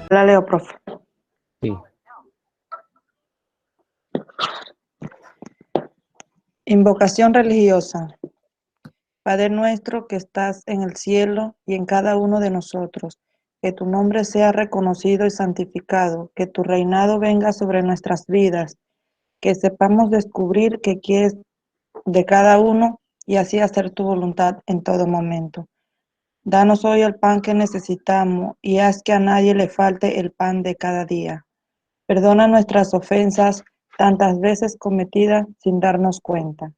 La leo, profe. Sí. Invocación religiosa. Padre nuestro que estás en el cielo y en cada uno de nosotros, que tu nombre sea reconocido y santificado, que tu reinado venga sobre nuestras vidas, que sepamos descubrir qué quieres de cada uno y así hacer tu voluntad en todo momento. Danos hoy el pan que necesitamos y haz que a nadie le falte el pan de cada día. Perdona nuestras ofensas, tantas veces cometidas sin darnos cuenta.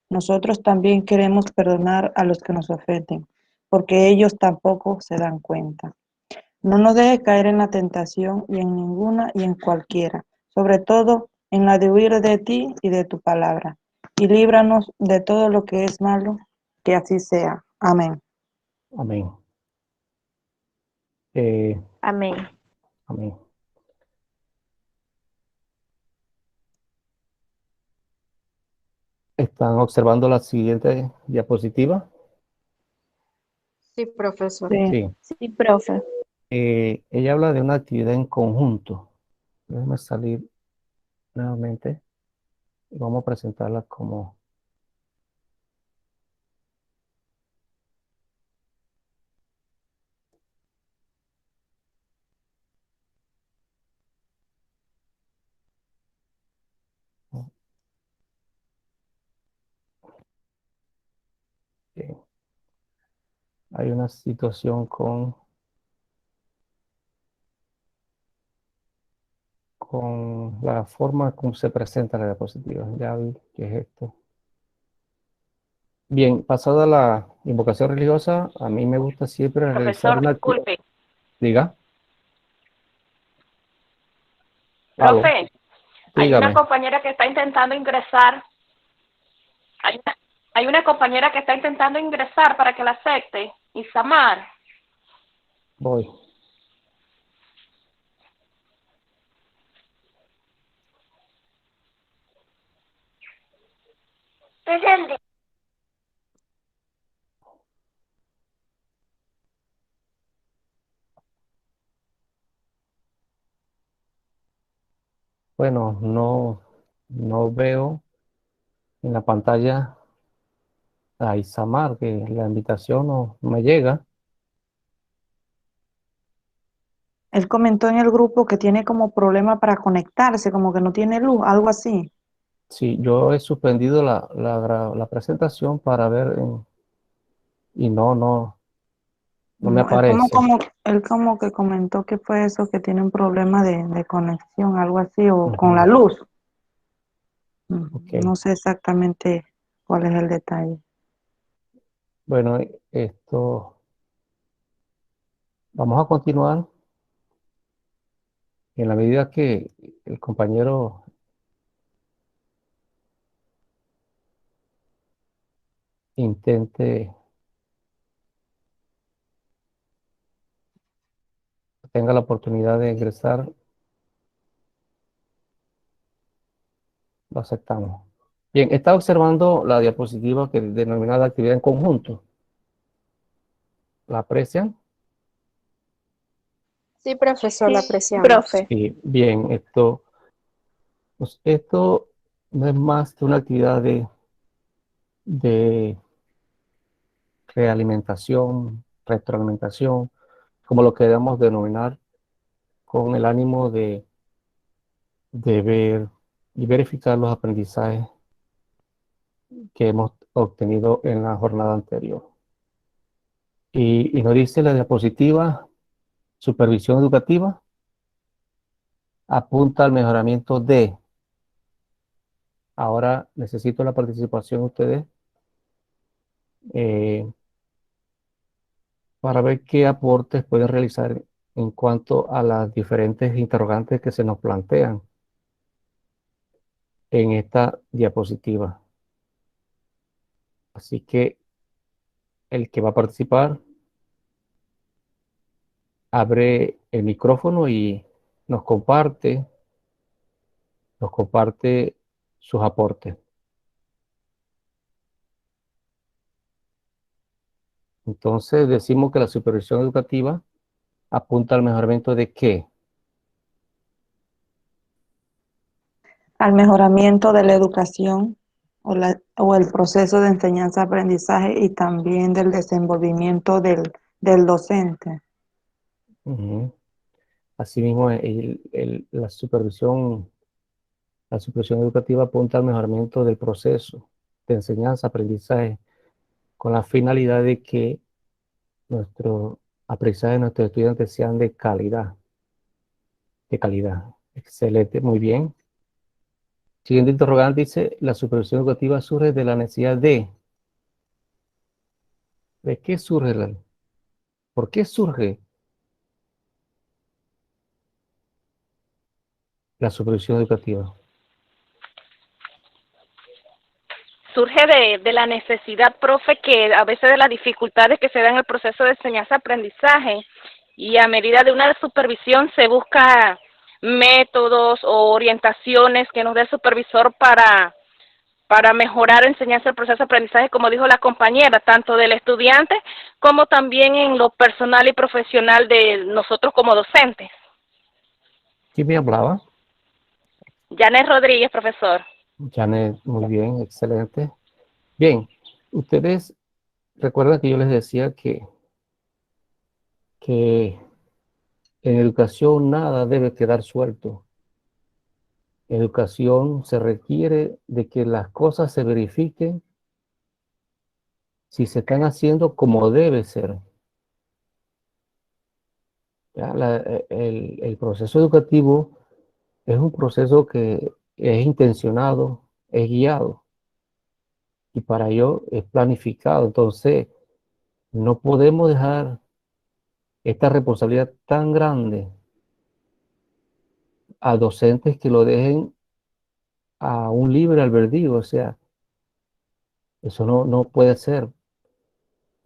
Nosotros también queremos perdonar a los que nos ofenden, porque ellos tampoco se dan cuenta. No nos dejes caer en la tentación y en ninguna y en cualquiera, sobre todo en la de huir de ti y de tu palabra. Y líbranos de todo lo que es malo, que así sea. Amén. Amén. Amén. Amén. ¿Están observando la siguiente diapositiva? Sí, profesor. Sí. Sí. Sí, profe. Ella habla de una actividad en conjunto. Déjame salir nuevamente y vamos a presentarla como... Bien. Hay una situación con la forma como se presenta la diapositiva. Ya vi qué es esto. Bien, pasada la invocación religiosa, a mí me gusta siempre realizar Profesor, una... disculpe. Diga. Aló, Profe, hay una dígame. compañera que está intentando ingresar. Hay una, hay una compañera que está intentando ingresar para que la acepte. Isamar. Voy. Presente. Bueno, no veo en la pantalla a Isamar, que la invitación no me llega. Él comentó en el grupo que tiene como problema para conectarse, como que no tiene luz, algo así. Sí, yo he suspendido la presentación para ver y no me No, aparece. él como que comentó que fue eso, que tiene un problema de conexión, algo así, o con la Ujú. luz. Ok. No sé exactamente cuál es el detalle. Bueno, esto, vamos a continuar en la medida que el compañero intente, tenga la oportunidad de ingresar, lo aceptamos. Bien, está observando la diapositiva que es denominada actividad en conjunto. ¿La aprecian? Sí, profesor, la Sí, apreciamos. profe. Sí, bien, esto no es más que una actividad de realimentación, retroalimentación, como lo queremos denominar, con el ánimo de ver y verificar los aprendizajes que hemos obtenido en la jornada anterior. Y nos dice la diapositiva, supervisión educativa, apunta al mejoramiento de. Ahora necesito la participación de ustedes eh, para ver qué aportes pueden realizar en cuanto a las diferentes interrogantes que se nos plantean en esta diapositiva. Así que el que va a participar abre el micrófono y nos comparte sus aportes. Entonces decimos que la supervisión educativa apunta al mejoramiento de ¿qué? al mejoramiento de la educación o el proceso de enseñanza-aprendizaje y también del desenvolvimiento del docente. Ujú. Asimismo, la supervisión educativa apunta al mejoramiento del proceso de enseñanza-aprendizaje con la finalidad de que nuestro aprendizaje de nuestros estudiantes sean de calidad. De calidad. Excelente, muy bien. Siguiente interrogante dice, la supervisión educativa surge de la necesidad ¿de qué surge? ¿Por qué surge la supervisión educativa? Surge de la necesidad, profe, que a veces de las dificultades que se dan en el proceso de enseñanza-aprendizaje, y a medida de una supervisión se busca métodos o orientaciones que nos dé el supervisor para mejorar enseñanza el proceso de aprendizaje, como dijo la compañera, tanto del estudiante como también en lo personal y profesional de nosotros como docentes. ¿Quién me hablaba? Janet Rodríguez, profesor. Janet, muy bien, excelente. Bien, ustedes recuerdan que yo les decía que en educación nada debe quedar suelto. En educación se requiere de que las cosas se verifiquen si se están haciendo como debe ser. ¿Ya? El proceso educativo es un proceso que es intencionado, es guiado y para ello es planificado. Entonces, no podemos dejar esta responsabilidad tan grande a docentes que lo dejen a un libre albedrío. O sea, eso no puede ser.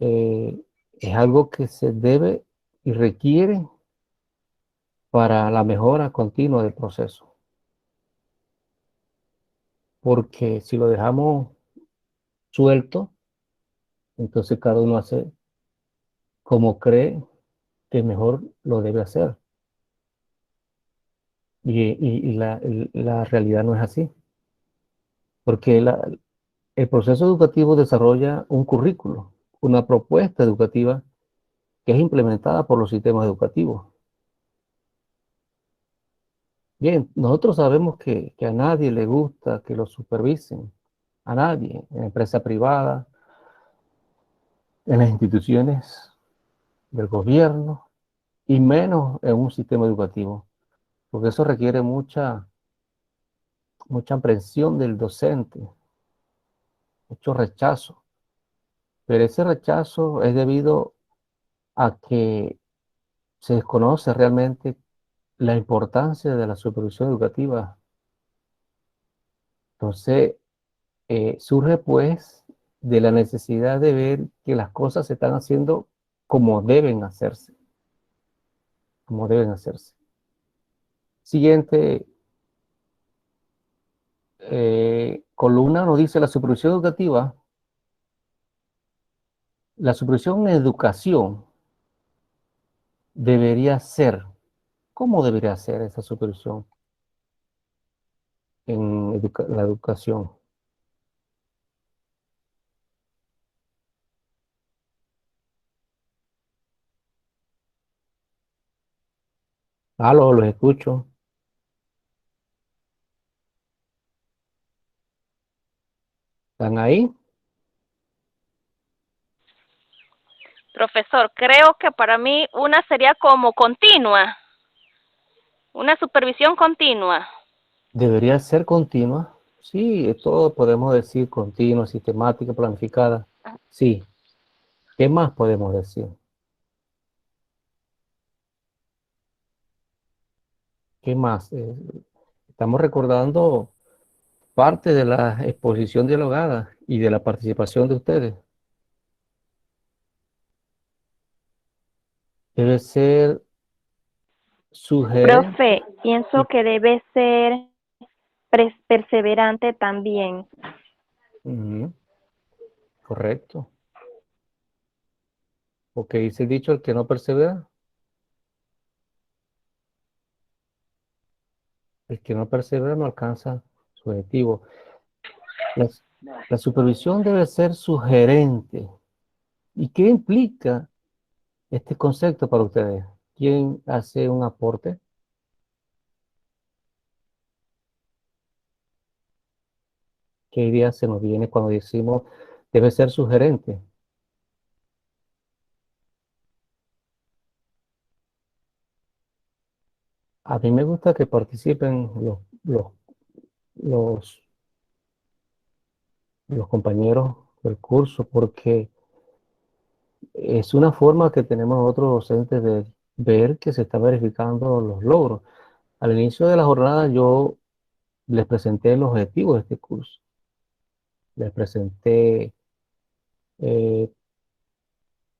Eh, es algo que se debe y requiere para la mejora continua del proceso. Porque si lo dejamos suelto, entonces cada uno hace como cree que mejor lo debe hacer. La realidad no es así. Porque el proceso educativo desarrolla un currículo, una propuesta educativa que es implementada por los sistemas educativos. Bien, nosotros sabemos que a nadie le gusta que lo supervisen, a nadie, en la empresa privada, en las instituciones del gobierno y menos en un sistema educativo, porque eso requiere mucha aprensión del docente, mucho rechazo, pero ese rechazo es debido a que se desconoce realmente la importancia de la supervisión educativa. Entonces, surge pues de la necesidad de ver que las cosas se están haciendo como deben hacerse, como deben hacerse. Siguiente columna nos dice la supervisión educativa. La supervisión en educación debería ser, ¿cómo debería ser esa supervisión en la educación? Los escucho. ¿Están ahí? Profesor, creo que para mí una sería como continua, una supervisión continua. Debería ser continua. Sí, todo podemos decir continua, sistemática, planificada. Sí. ¿Qué más podemos decir? ¿Qué más? Estamos recordando parte de la exposición dialogada y de la participación de ustedes. Debe ser sugerente. Profe, pienso que debe ser perseverante también. Ujú, correcto. Porque dice el dicho, el que no persevera, el que no persevera no alcanza subjetivo. La, la supervisión debe ser sugerente. ¿Y qué implica este concepto para ustedes? ¿Quién hace un aporte? ¿Qué idea se nos viene cuando decimos debe ser sugerente? A mí me gusta que participen los, los compañeros del curso porque es una forma que tenemos otros docentes de ver que se está verificando los logros. Al inicio de la jornada yo les presenté los objetivos de este curso. Les presenté eh,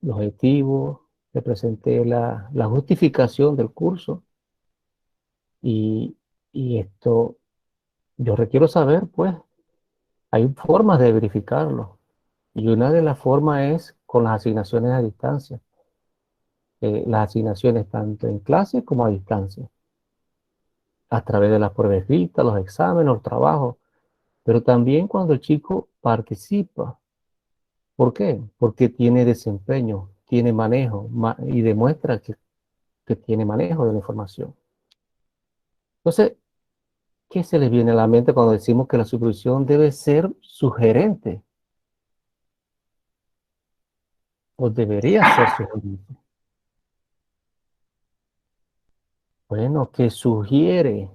los objetivos, les presenté la justificación del curso y, y esto yo requiero saber, pues, hay formas de verificarlo. Y una de las formas es con las asignaciones a distancia. Las asignaciones tanto en clase como a distancia, a través de las pruebas escritas, los exámenes, los trabajos, pero también cuando el chico participa. ¿Por qué? Porque tiene desempeño, tiene manejo y demuestra que tiene manejo de la información. Entonces, ¿qué se les viene a la mente cuando decimos que la supervisión debe ser sugerente? ¿O debería ser sugerente? Bueno, que sugiere.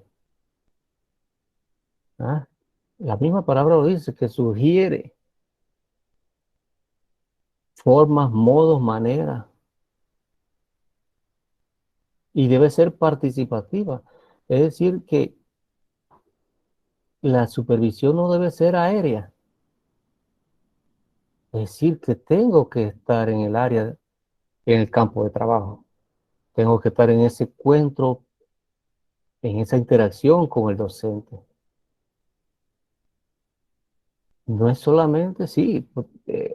¿Ah? La misma palabra lo dice, que sugiere formas, modos, maneras. Y debe ser participativa. Es decir, que la supervisión no debe ser aérea. Es decir, que tengo que estar en el área, en el campo de trabajo. Tengo que estar en ese encuentro, en esa interacción con el docente. No es solamente, sí,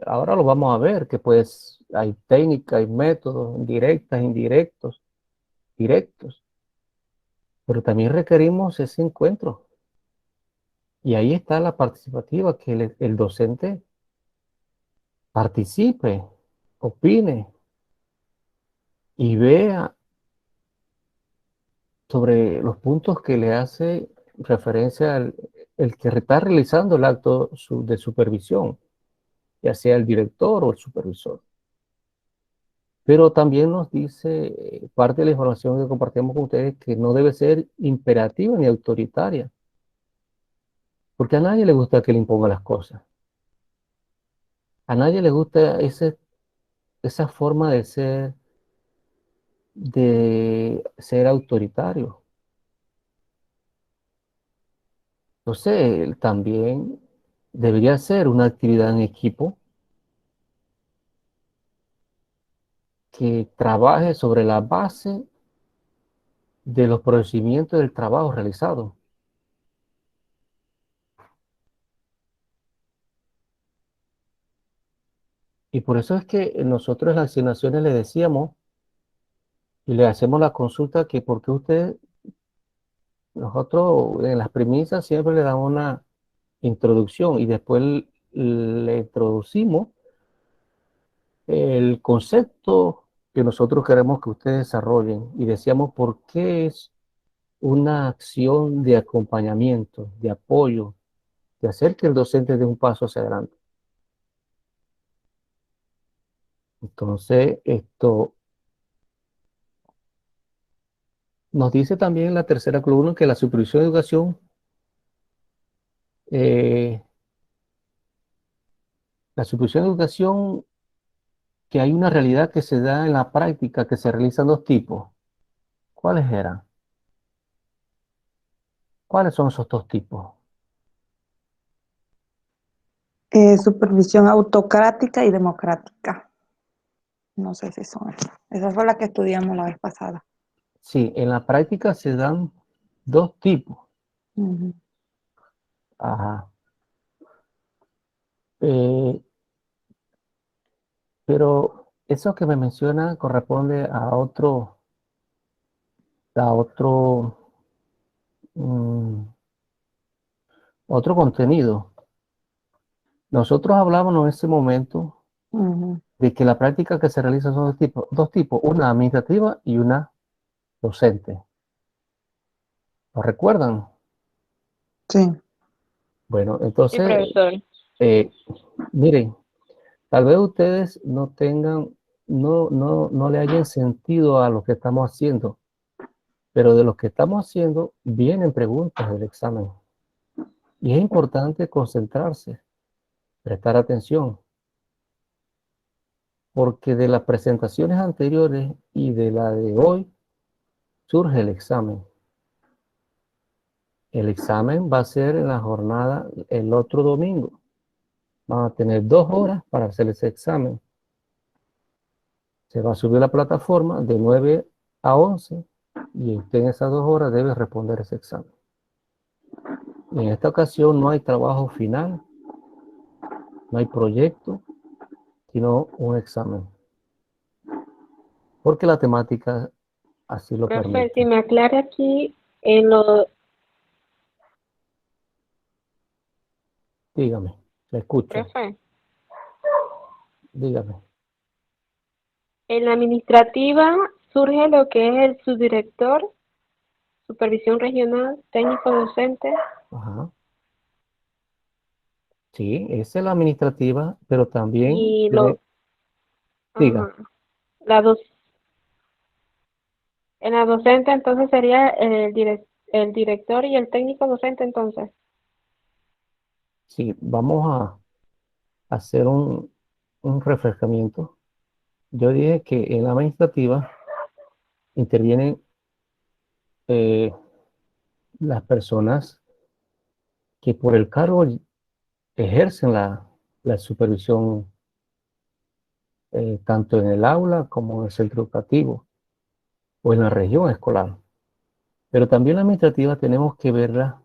ahora lo vamos a ver, que pues hay técnicas, hay métodos directas, indirectos, directos, pero también requerimos ese encuentro. Y ahí está la participativa, que el docente participe, opine y vea sobre los puntos que le hace referencia el que está realizando el acto de supervisión, ya sea el director o el supervisor. Pero también nos dice parte de la información que compartimos con ustedes que no debe ser imperativa ni autoritaria, porque a nadie le gusta que le imponga las cosas. A nadie le gusta esa forma de ser autoritario. Entonces, también debería ser una actividad en equipo que trabaje sobre la base de los procedimientos del trabajo realizado. Y por eso es que nosotros en las asignaciones le decíamos y le hacemos la consulta que por qué nosotros en las premisas siempre le damos una introducción y después le introducimos el concepto que nosotros queremos que ustedes desarrollen y decíamos por qué es una acción de acompañamiento, de apoyo, de hacer que el docente dé un paso hacia adelante. Entonces, esto nos dice también en la tercera columna que la supervisión de educación eh, la supervisión de educación, que hay una realidad que se da en la práctica, que se realizan dos tipos. ¿Cuáles eran? ¿Cuáles son esos dos tipos? Supervisión autocrática y democrática. No sé si son esas. Esa fue la que estudiamos la vez pasada. Sí, en la práctica se dan dos tipos. Ujú. Ajá. Pero eso que me menciona corresponde a otro, mm, Otro contenido. Nosotros hablábamos en ese momento Ujú. de que la práctica que se realiza son dos tipos, una administrativa y una docente. ¿Lo recuerdan? Sí. Bueno, Sí, entonces, profesor. miren, tal vez ustedes no tengan, no le hayan sentido a lo que estamos haciendo, pero de lo que estamos haciendo vienen preguntas del examen. Y es importante concentrarse, prestar atención, porque de las presentaciones anteriores y de la de hoy surge el examen. El examen va a ser en la jornada el otro domingo. Van a tener 2 horas para hacer ese examen. Se va a subir a la plataforma de 9 a 11 y usted en esas 2 horas debe responder ese examen. En esta ocasión no hay trabajo final, no hay proyecto, sino un examen. Porque la temática así lo Profe, permite. si me aclara aquí en lo, Dígame, le escucho, profe, dígame. en la administrativa surge lo que es el subdirector, supervisión regional, técnico docente. Ajá. Sí, esa es la administrativa, pero también, Y lo, diga, ajá, la dos, en la docente entonces sería el director y el técnico docente entonces. sí, vamos a hacer un refrescamiento. Yo dije que en la administrativa intervienen las personas que por el cargo ejercen la supervisión tanto en el aula como en el centro educativo o en la región escolar. Pero también la administrativa tenemos que verla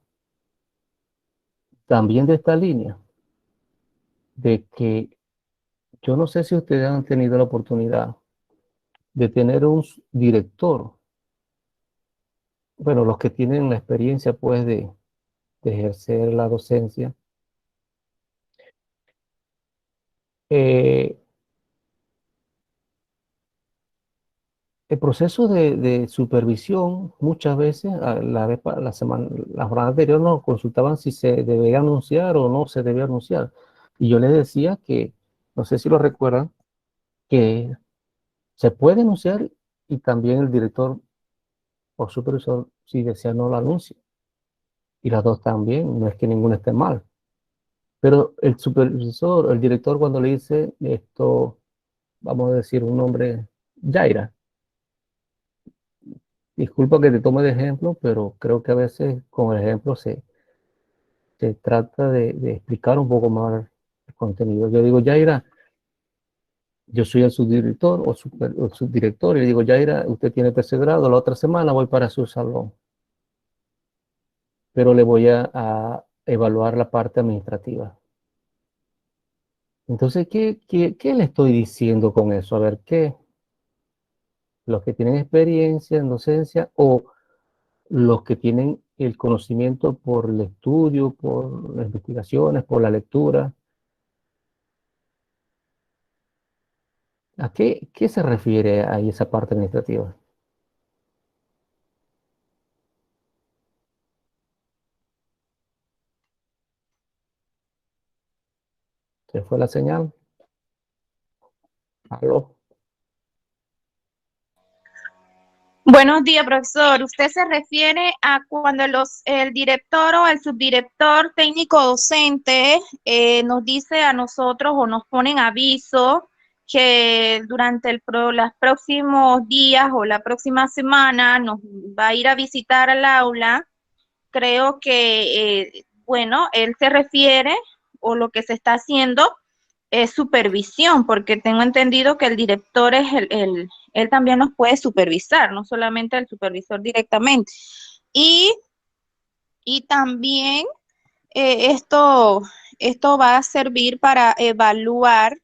también de esta línea, de que yo no sé si ustedes han tenido la oportunidad de tener un director, bueno, los que tienen la experiencia pues de ejercer la docencia, eh, el proceso de supervisión muchas veces, la jornada anterior nos consultaban si se debía anunciar o no se debía anunciar. Y yo les decía que, no sé si lo recuerdan, que se puede anunciar y también el director o supervisor, si desea, no lo anuncia. Y las dos también, no es que ninguna esté mal. Pero el supervisor, el director, cuando le dice esto, vamos a decir un nombre, Yaira, disculpa que te tome de ejemplo, pero creo que a veces con el ejemplo se trata de explicar un poco más el contenido. Yo digo, Yaira, yo soy el subdirector o subdirector, y le digo, Yaira, usted tiene 3.º grado, la otra semana voy para su salón, pero le voy a evaluar la parte administrativa. Entonces, ¿qué le estoy diciendo con eso? A ver, ¿qué? Los que tienen experiencia en docencia o los que tienen el conocimiento por el estudio, por las investigaciones, por la lectura. ¿A qué se refiere ahí esa parte administrativa? ¿Se fue la señal? ¿Aló? Buenos días, profesor. ¿Usted se refiere a cuando el director o el subdirector técnico docente nos dice a nosotros o nos ponen aviso que durante los próximos días o la próxima semana nos va a ir a visitar al aula? Creo que, bueno, él se refiere o lo que se está haciendo es supervisión, porque tengo entendido que el director es él también nos puede supervisar, no solamente el supervisor directamente. Y también esto va a servir para evaluar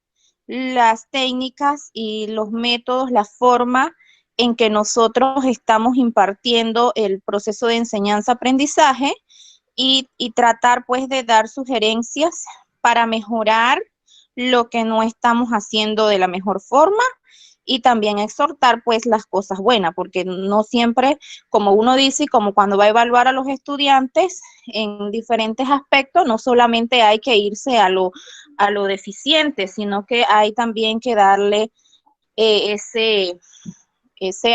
las técnicas y los métodos, la forma en que nosotros estamos impartiendo el proceso de enseñanza-aprendizaje y tratar pues de dar sugerencias para mejorar lo que no estamos haciendo de la mejor forma y también exhortar pues las cosas buenas, porque no siempre, como uno dice, y como cuando va a evaluar a los estudiantes en diferentes aspectos, no solamente hay que irse a lo deficiente, sino que hay también que darle ese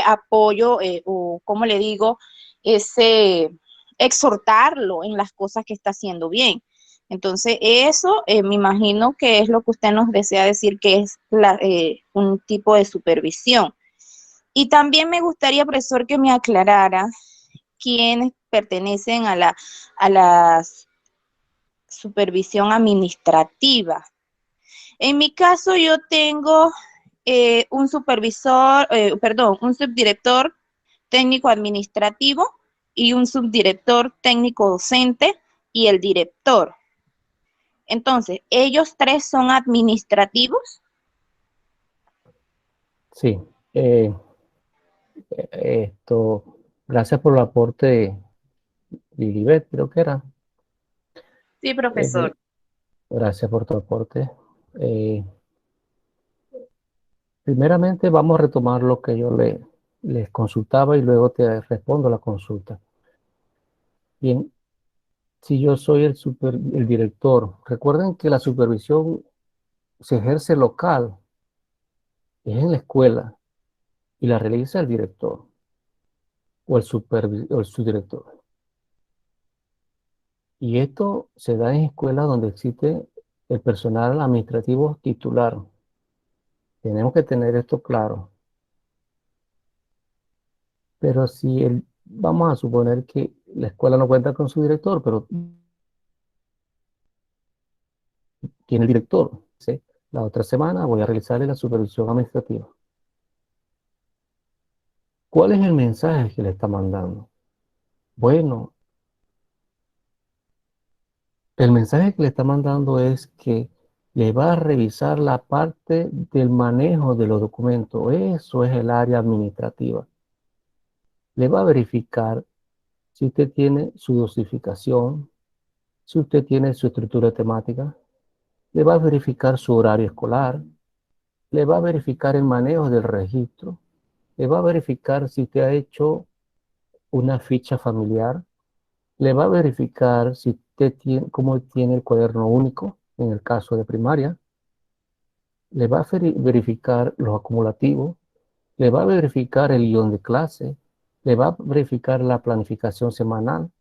apoyo, o como le digo, ese exhortarlo en las cosas que está haciendo bien. Entonces, eso me imagino que es lo que usted nos desea decir que es un tipo de supervisión. Y también me gustaría, profesor, que me aclarara quiénes pertenecen a la supervisión administrativa. En mi caso, yo tengo un un subdirector técnico administrativo y un subdirector técnico docente y el director. Entonces, ¿ellos tres son administrativos? Sí. Gracias por el aporte, Lilibet, creo que era. Sí, profesor. Gracias por tu aporte. Primeramente vamos a retomar lo que yo les consultaba y luego te respondo la consulta. Bien, si yo soy el director, recuerden que la supervisión se ejerce local, es en la escuela y la realiza el director o el subdirector. Y esto se da en escuelas donde existe el personal administrativo titular. Tenemos que tener esto claro. Pero vamos a suponer que la escuela no cuenta con su director, pero tiene el director. ¿Sí? La otra semana voy a realizarle la supervisión administrativa. ¿Cuál es el mensaje que le está mandando? Bueno, el mensaje que le está mandando es que le va a revisar la parte del manejo de los documentos. Eso es el área administrativa. Le va a verificar si usted tiene su dosificación, si usted tiene su estructura temática, le va a verificar su horario escolar, le va a verificar el manejo del registro, le va a verificar si usted ha hecho una ficha familiar, le va a verificar si usted tiene, cómo tiene el cuaderno único, en el caso de primaria, le va a verificar los acumulativos, le va a verificar el guión de clase, le va a verificar la planificación semanal,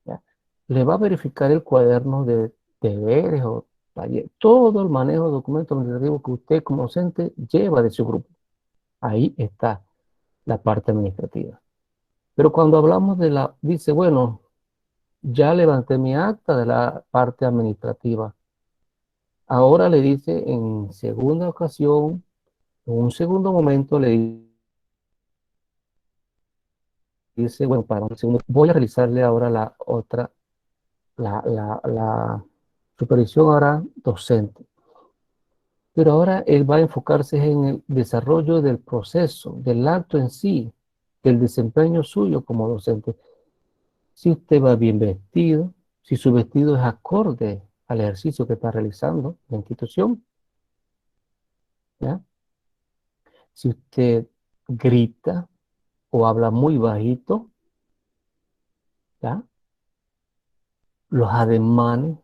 ¿ya? Le va a verificar el cuaderno de deberes o taller, todo el manejo de documentos administrativos que usted como docente lleva de su grupo. Ahí está la parte administrativa. Pero cuando hablamos dice, bueno, ya levanté mi acta de la parte administrativa. Ahora le dice en segunda ocasión, en un segundo momento le dice, bueno, para un segundo, voy a realizarle ahora la supervisión ahora docente. Pero ahora él va a enfocarse en el desarrollo del proceso, del acto en sí, del desempeño suyo como docente. Si usted va bien vestido, si su vestido es acorde al ejercicio que está realizando la institución, ¿ya? Si usted grita o habla muy bajito, ¿ya? Los ademanes,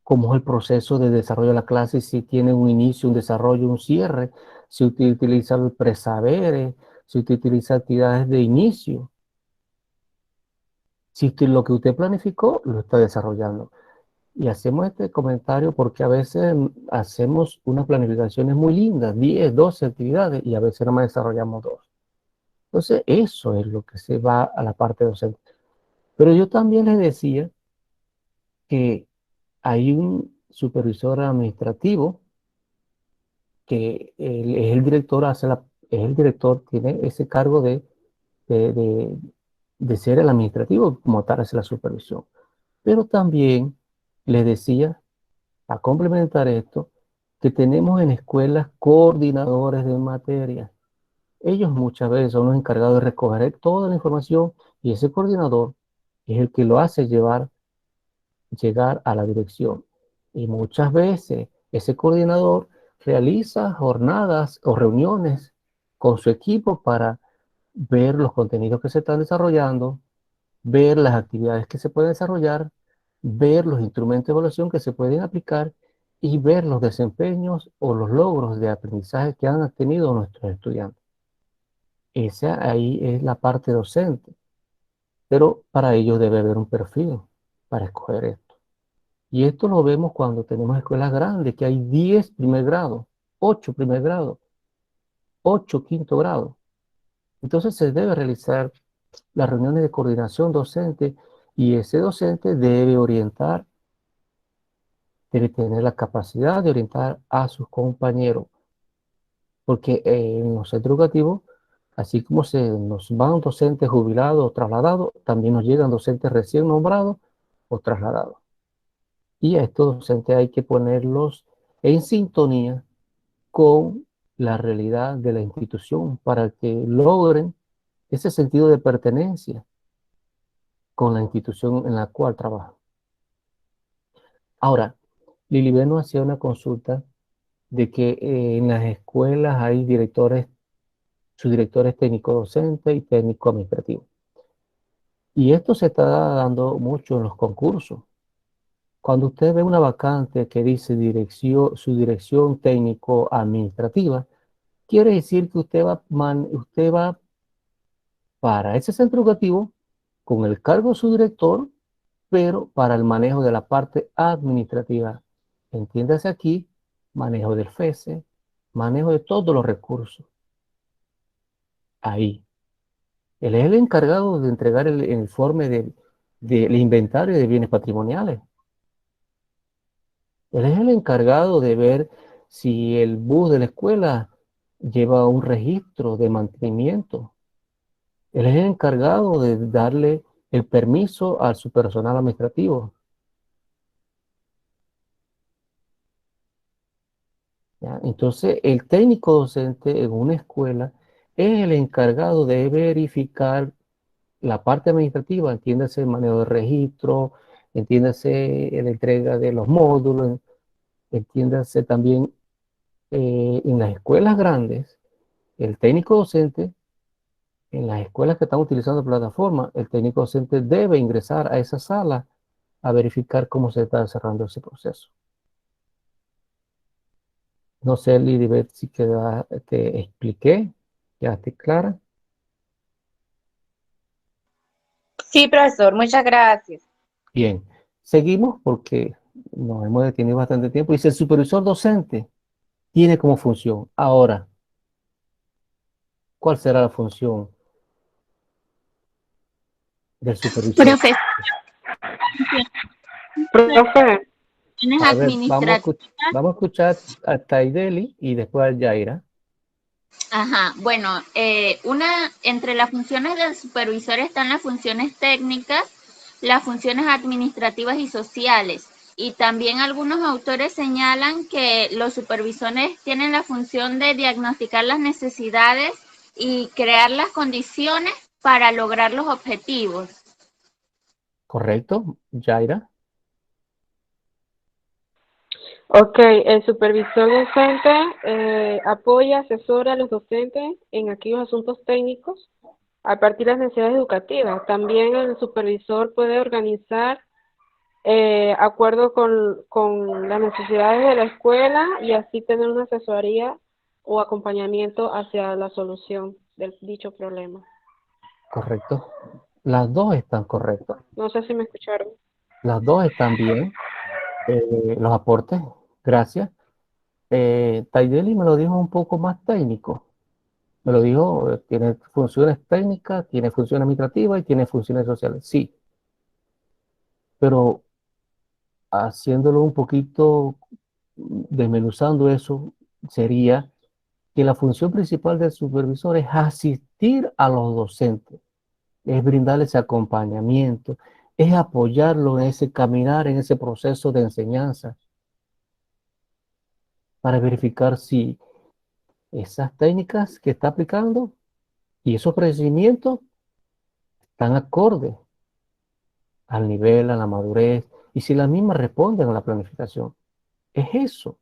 cómo es el proceso de desarrollo de la clase, si tiene un inicio, un desarrollo, un cierre, si usted utiliza el presaberes, si usted utiliza actividades de inicio, si lo que usted planificó lo está desarrollando. Y hacemos este comentario porque a veces hacemos unas planificaciones muy lindas, 10, 12 actividades, y a veces no más desarrollamos 2. Entonces, eso es lo que se va a la parte docente. Pero yo también les decía que hay un supervisor administrativo que es el director, tiene ese cargo de ser el administrativo, como tal, hace la supervisión. Pero también les decía, a complementar esto, que tenemos en escuelas coordinadores de materia. Ellos muchas veces son los encargados de recoger toda la información Y ese coordinador es el que lo hace llegar a la dirección. Y muchas veces ese coordinador realiza jornadas o reuniones con su equipo para ver los contenidos que se están desarrollando, ver las actividades que se pueden desarrollar, ver los instrumentos de evaluación que se pueden aplicar y ver los desempeños o los logros de aprendizaje que han tenido nuestros estudiantes. Esa ahí es la parte docente, pero para ello debe haber un perfil para escoger esto. Y esto lo vemos cuando tenemos escuelas grandes, que hay 10 primer grado, 8 primer grado, 8 quinto grado. Entonces se debe realizar las reuniones de coordinación docente y ese docente debe orientar, debe tener la capacidad de orientar a sus compañeros. Porque en los centros educativos, así como se nos van docentes jubilados o trasladados, también nos llegan docentes recién nombrados o trasladados. Y a estos docentes hay que ponerlos en sintonía con la realidad de la institución para que logren ese sentido de pertenencia con la institución en la cual trabajan. Ahora, Lilibet nos hacía una consulta de que en las escuelas hay directores, subdirectores técnico-docentes y técnico-administrativos. Y esto se está dando mucho en los concursos. Cuando usted ve una vacante que dice su dirección técnico-administrativa, quiere decir que usted va para ese centro educativo con el cargo de su director, pero para el manejo de la parte administrativa. Entiéndase aquí, manejo del FESE, manejo de todos los recursos. Ahí. Él es el encargado de entregar el informe del inventario de bienes patrimoniales. Él es el encargado de ver si el bus de la escuela lleva un registro de mantenimiento. Él es el encargado de darle el permiso a su personal administrativo. ¿Ya? Entonces, el técnico docente en una escuela es el encargado de verificar la parte administrativa, entiéndase el manejo de registro, entiéndase la entrega de los módulos, entiéndase también en las escuelas grandes, el técnico docente, en las escuelas que están utilizando plataforma, el técnico docente debe ingresar a esa sala a verificar cómo se está desarrollando ese proceso. No sé, Lilibet, si te expliqué, quedaste clara. Sí, profesor, muchas gracias. Bien, seguimos porque nos hemos detenido bastante tiempo. Dice, el supervisor docente tiene como función. Ahora, ¿cuál será la función del supervisor? Profesor, Profe, funciones A ver, administrativas. vamos a escuchar a Taideli y después a Yaira. Ajá, bueno, entre las funciones del supervisor están las funciones técnicas, las funciones administrativas y sociales. Y también algunos autores señalan que los supervisores tienen la función de diagnosticar las necesidades y crear las condiciones para lograr los objetivos. ¿Correcto, Yaira? ok, el supervisor docente apoya, asesora a los docentes en aquellos asuntos técnicos a partir de las necesidades educativas. También el supervisor puede organizar acuerdo con las necesidades de la escuela y así tener una asesoría o acompañamiento hacia la solución del dicho problema. Correcto. Las dos están correctas. No sé si me escucharon. Las dos están bien. Los aportes, gracias. Taideli me lo dijo un poco más técnico. Me lo dijo, tiene funciones técnicas, tiene funciones administrativas y tiene funciones sociales. Sí, pero haciéndolo un poquito, desmenuzando eso, sería que la función principal del supervisor es asistir a los docentes, es brindarles acompañamiento, es apoyarlo en ese caminar, en ese proceso de enseñanza, para verificar si esas técnicas que está aplicando y esos procedimientos están acorde al nivel, a la madurez, y si las mismas responden a la planificación. Es eso.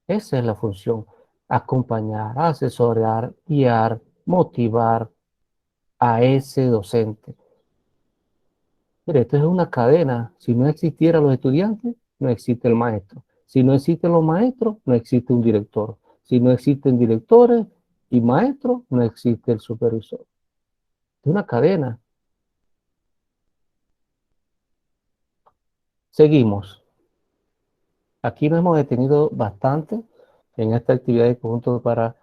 Esa es la función. Acompañar, asesorar, guiar, motivar a ese docente. Mire, esto es una cadena. Si no existieran los estudiantes, no existe el maestro. Si no existen los maestros, no existe un director. Si no existen directores y maestros, no existe el supervisor. Es una cadena. Seguimos. Aquí nos hemos detenido bastante en esta actividad de conjunto para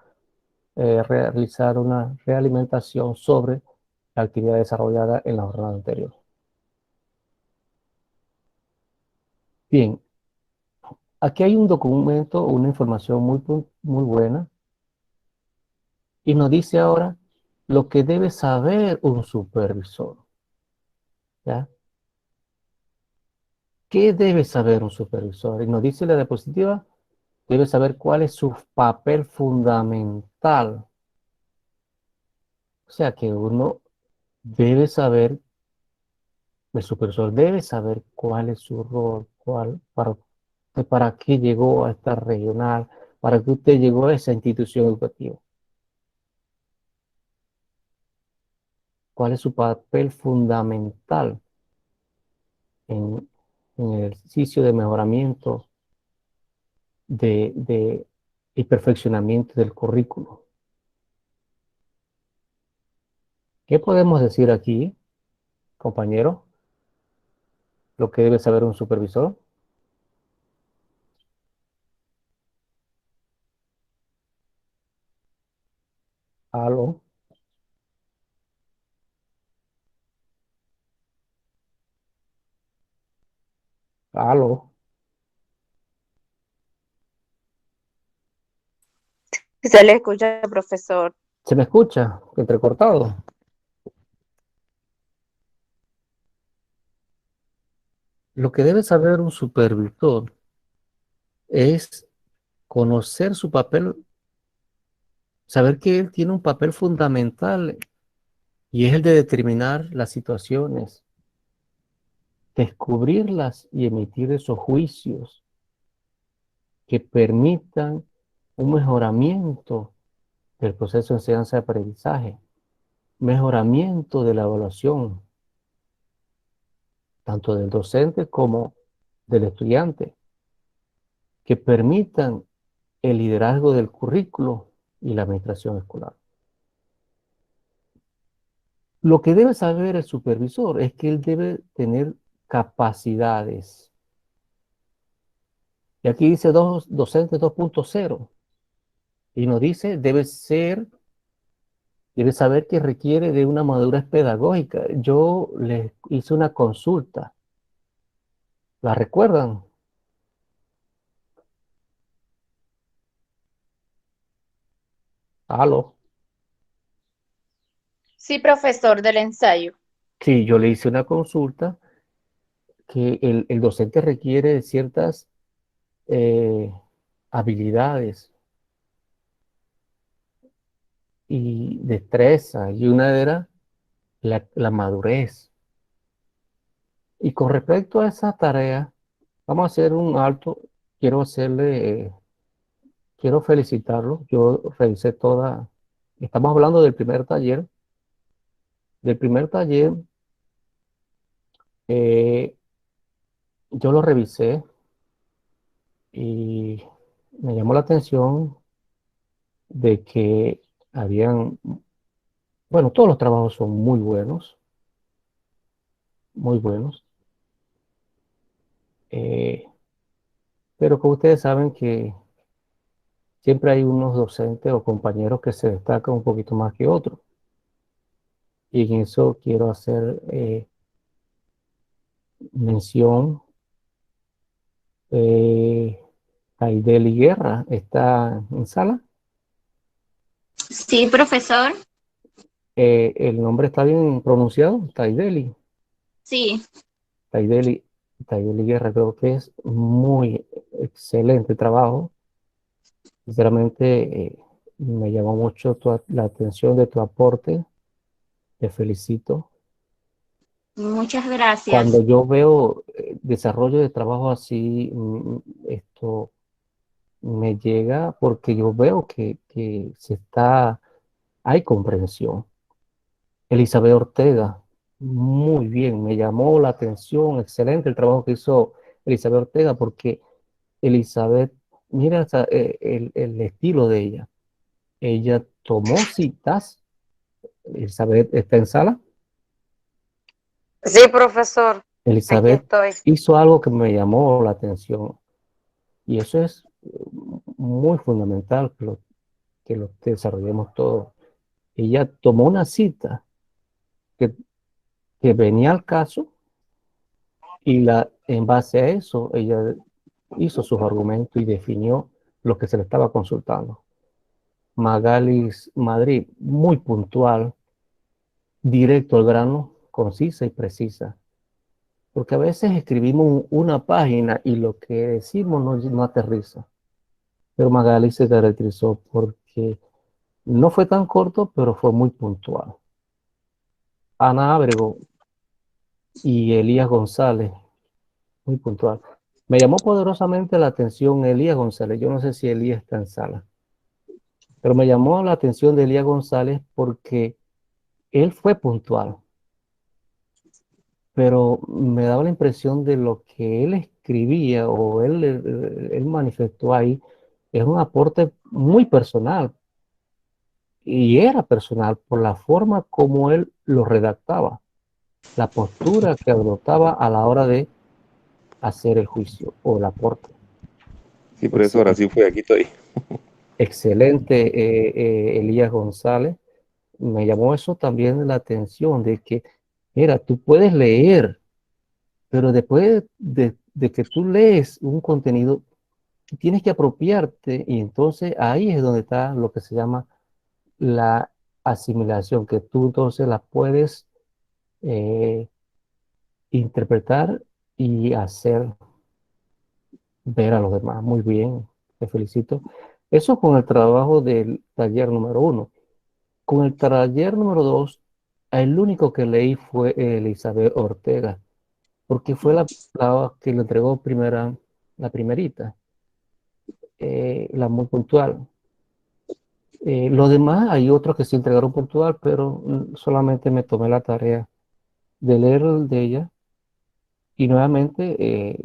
realizar una realimentación sobre la actividad desarrollada en la jornada anterior. Bien, aquí hay un documento, una información muy buena, y nos dice ahora lo que debe saber un supervisor. ¿Ya? ¿Qué debe saber un supervisor? Y nos dice la diapositiva, debe saber cuál es su papel fundamental. O sea que uno debe saber, el supervisor debe saber cuál es su rol, para qué llegó a esta regional, para qué usted llegó a esa institución educativa. ¿Cuál es su papel fundamental en el ejercicio de mejoramiento y perfeccionamiento del currículo? ¿Qué podemos decir aquí, compañero? Lo que debe saber un supervisor. Aló, aló. Se le escucha, profesor. ¿Se me escucha? Entrecortado. Lo que debe saber un supervisor es conocer su papel, saber que él tiene un papel fundamental y es el de determinar las situaciones, descubrirlas y emitir esos juicios que permitan un mejoramiento del proceso de enseñanza-aprendizaje, mejoramiento de la evaluación, tanto del docente como del estudiante, que permitan el liderazgo del currículo y la administración escolar. Lo que debe saber el supervisor es que él debe tener capacidades. Y aquí dice docente 2.0. Y nos dice, debe saber que requiere de una madurez pedagógica. Yo les hice una consulta. ¿La recuerdan? ¿Aló? Sí, profesor, del ensayo. Sí, yo le hice una consulta que el docente requiere de ciertas habilidades y destreza, y una era la madurez. Y con respecto a esa tarea, vamos a hacer un alto. Quiero felicitarlo. Yo revisé estamos hablando del primer taller. Del primer taller, eh, yo lo revisé y me llamó la atención de que bueno, todos los trabajos son muy buenos, eh, pero como ustedes saben que siempre hay unos docentes o compañeros que se destacan un poquito más que otros. Y en eso quiero hacer mención. Taideli Guerra está en sala. Sí, profesor. El nombre está bien pronunciado, Taideli. Sí. Taideli Guerra, creo que es muy excelente trabajo. Sinceramente, me llamó mucho la atención de tu aporte Te felicito. Muchas gracias. Cuando yo veo desarrollo de trabajo así, esto me llega porque yo veo que hay comprensión. Elizabeth Ortega, muy bien, me llamó la atención, excelente el trabajo que hizo Elizabeth Ortega, porque Elizabeth, mira el estilo de ella. Ella tomó citas. Elizabeth está en sala. Sí, profesor, aquí Elizabeth estoy. hizo algo que me llamó la atención y eso es muy fundamental que lo desarrollemos todo. Ella tomó una cita que, que venía al caso y en base a eso ella hizo sus argumentos y definió lo que se le estaba consultando. Magalis Madrid, muy puntual, directo al grano, concisa y precisa. Porque a veces escribimos una página y lo que decimos no aterriza. Pero Magali se caracterizó porque no fue tan corto, pero fue muy puntual. Ana Ábrego y Elías González, muy puntual. Me llamó poderosamente la atención Elías González. Yo no sé si Elías está en sala, pero me llamó la atención de Elías González porque él fue puntual, pero me daba la impresión de lo que él escribía o él manifestó ahí, es un aporte muy personal, y era personal por la forma como él lo redactaba, la postura que adoptaba a la hora de hacer el juicio o el aporte. Sí, profesor, así fue, aquí estoy. Excelente, Elías González. Me llamó eso también la atención de que, mira, tú puedes leer, pero después de que tú lees un contenido, tienes que apropiarte y entonces ahí es donde está lo que se llama la asimilación, que tú entonces la puedes eh, interpretar y hacer ver a los demás. Muy bien, te felicito. Eso con el trabajo del taller número 1. Con el taller número 2, el único que leí fue Elizabeth Ortega, porque fue la que le entregó la primerita, la muy puntual. Lo demás, hay otros que sí entregaron puntual, pero solamente me tomé la tarea de leer el de ella y nuevamente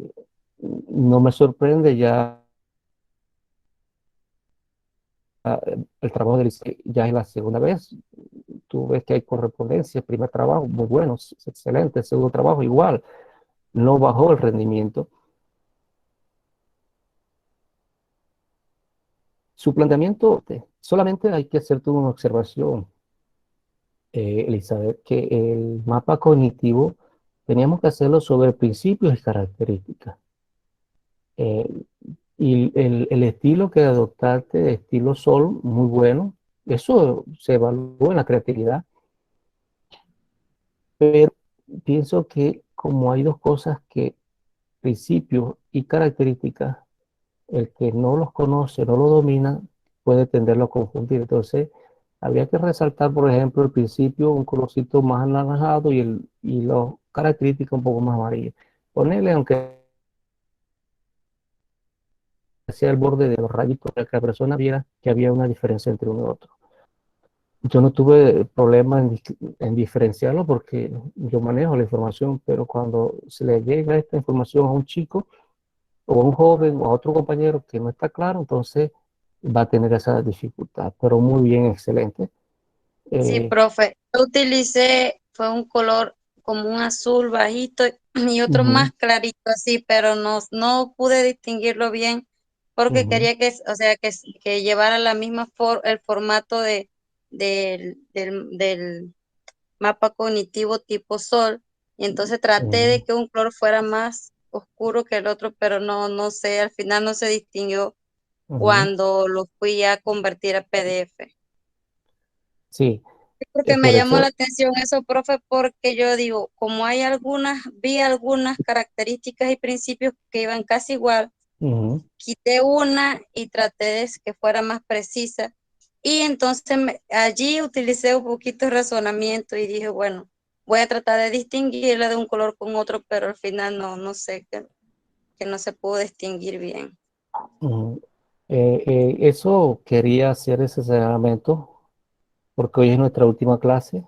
no me sorprende ya el trabajo de Elizabeth, ya es la segunda vez. Tú ves que hay correspondencia, primer trabajo, muy bueno, excelente, segundo trabajo igual, no bajó el rendimiento. Su planteamiento, solamente hay que hacerte una observación, Elizabeth, que el mapa cognitivo teníamos que hacerlo sobre principios y características. Eh, y el estilo que adoptaste, estilo Sol, muy bueno, eso se evalúa en la creatividad, pero pienso que como hay dos cosas que principios y características, el que no los conoce, no lo domina, puede tenderlo a confundir. Entonces, habría que resaltar, por ejemplo, el principio, un colorcito más anaranjado y las características un poco más amarillas. Ponerle, aunque sea el borde de los rayitos, para que la persona viera que había una diferencia entre uno y otro. Yo no tuve problema en diferenciarlo porque yo manejo la información, pero cuando se le llega esta información a un chico o a un joven o a otro compañero que no está claro, entonces va a tener esa dificultad, pero muy bien, excelente. Sí, profe, yo utilicé, fue un color como un azul bajito y otro más clarito así, pero no pude distinguirlo bien porque quería que, o sea, que llevara la misma el formato del mapa cognitivo tipo sol, y entonces traté de que un color fuera más oscuro que el otro, pero no sé, al final no se distinguió cuando lo fui a convertir a PDF. Sí, Porque me por llamó la eso, atención eso, profe, porque yo digo, como vi algunas características y principios que iban casi igual, quité una y traté de que fuera más precisa Y entonces allí utilicé un poquito de razonamiento y dije, bueno, voy a tratar de distinguirla de un color con otro, pero al final no sé, que no se pudo distinguir bien. Eso quería hacer ese señalamiento porque hoy es nuestra última clase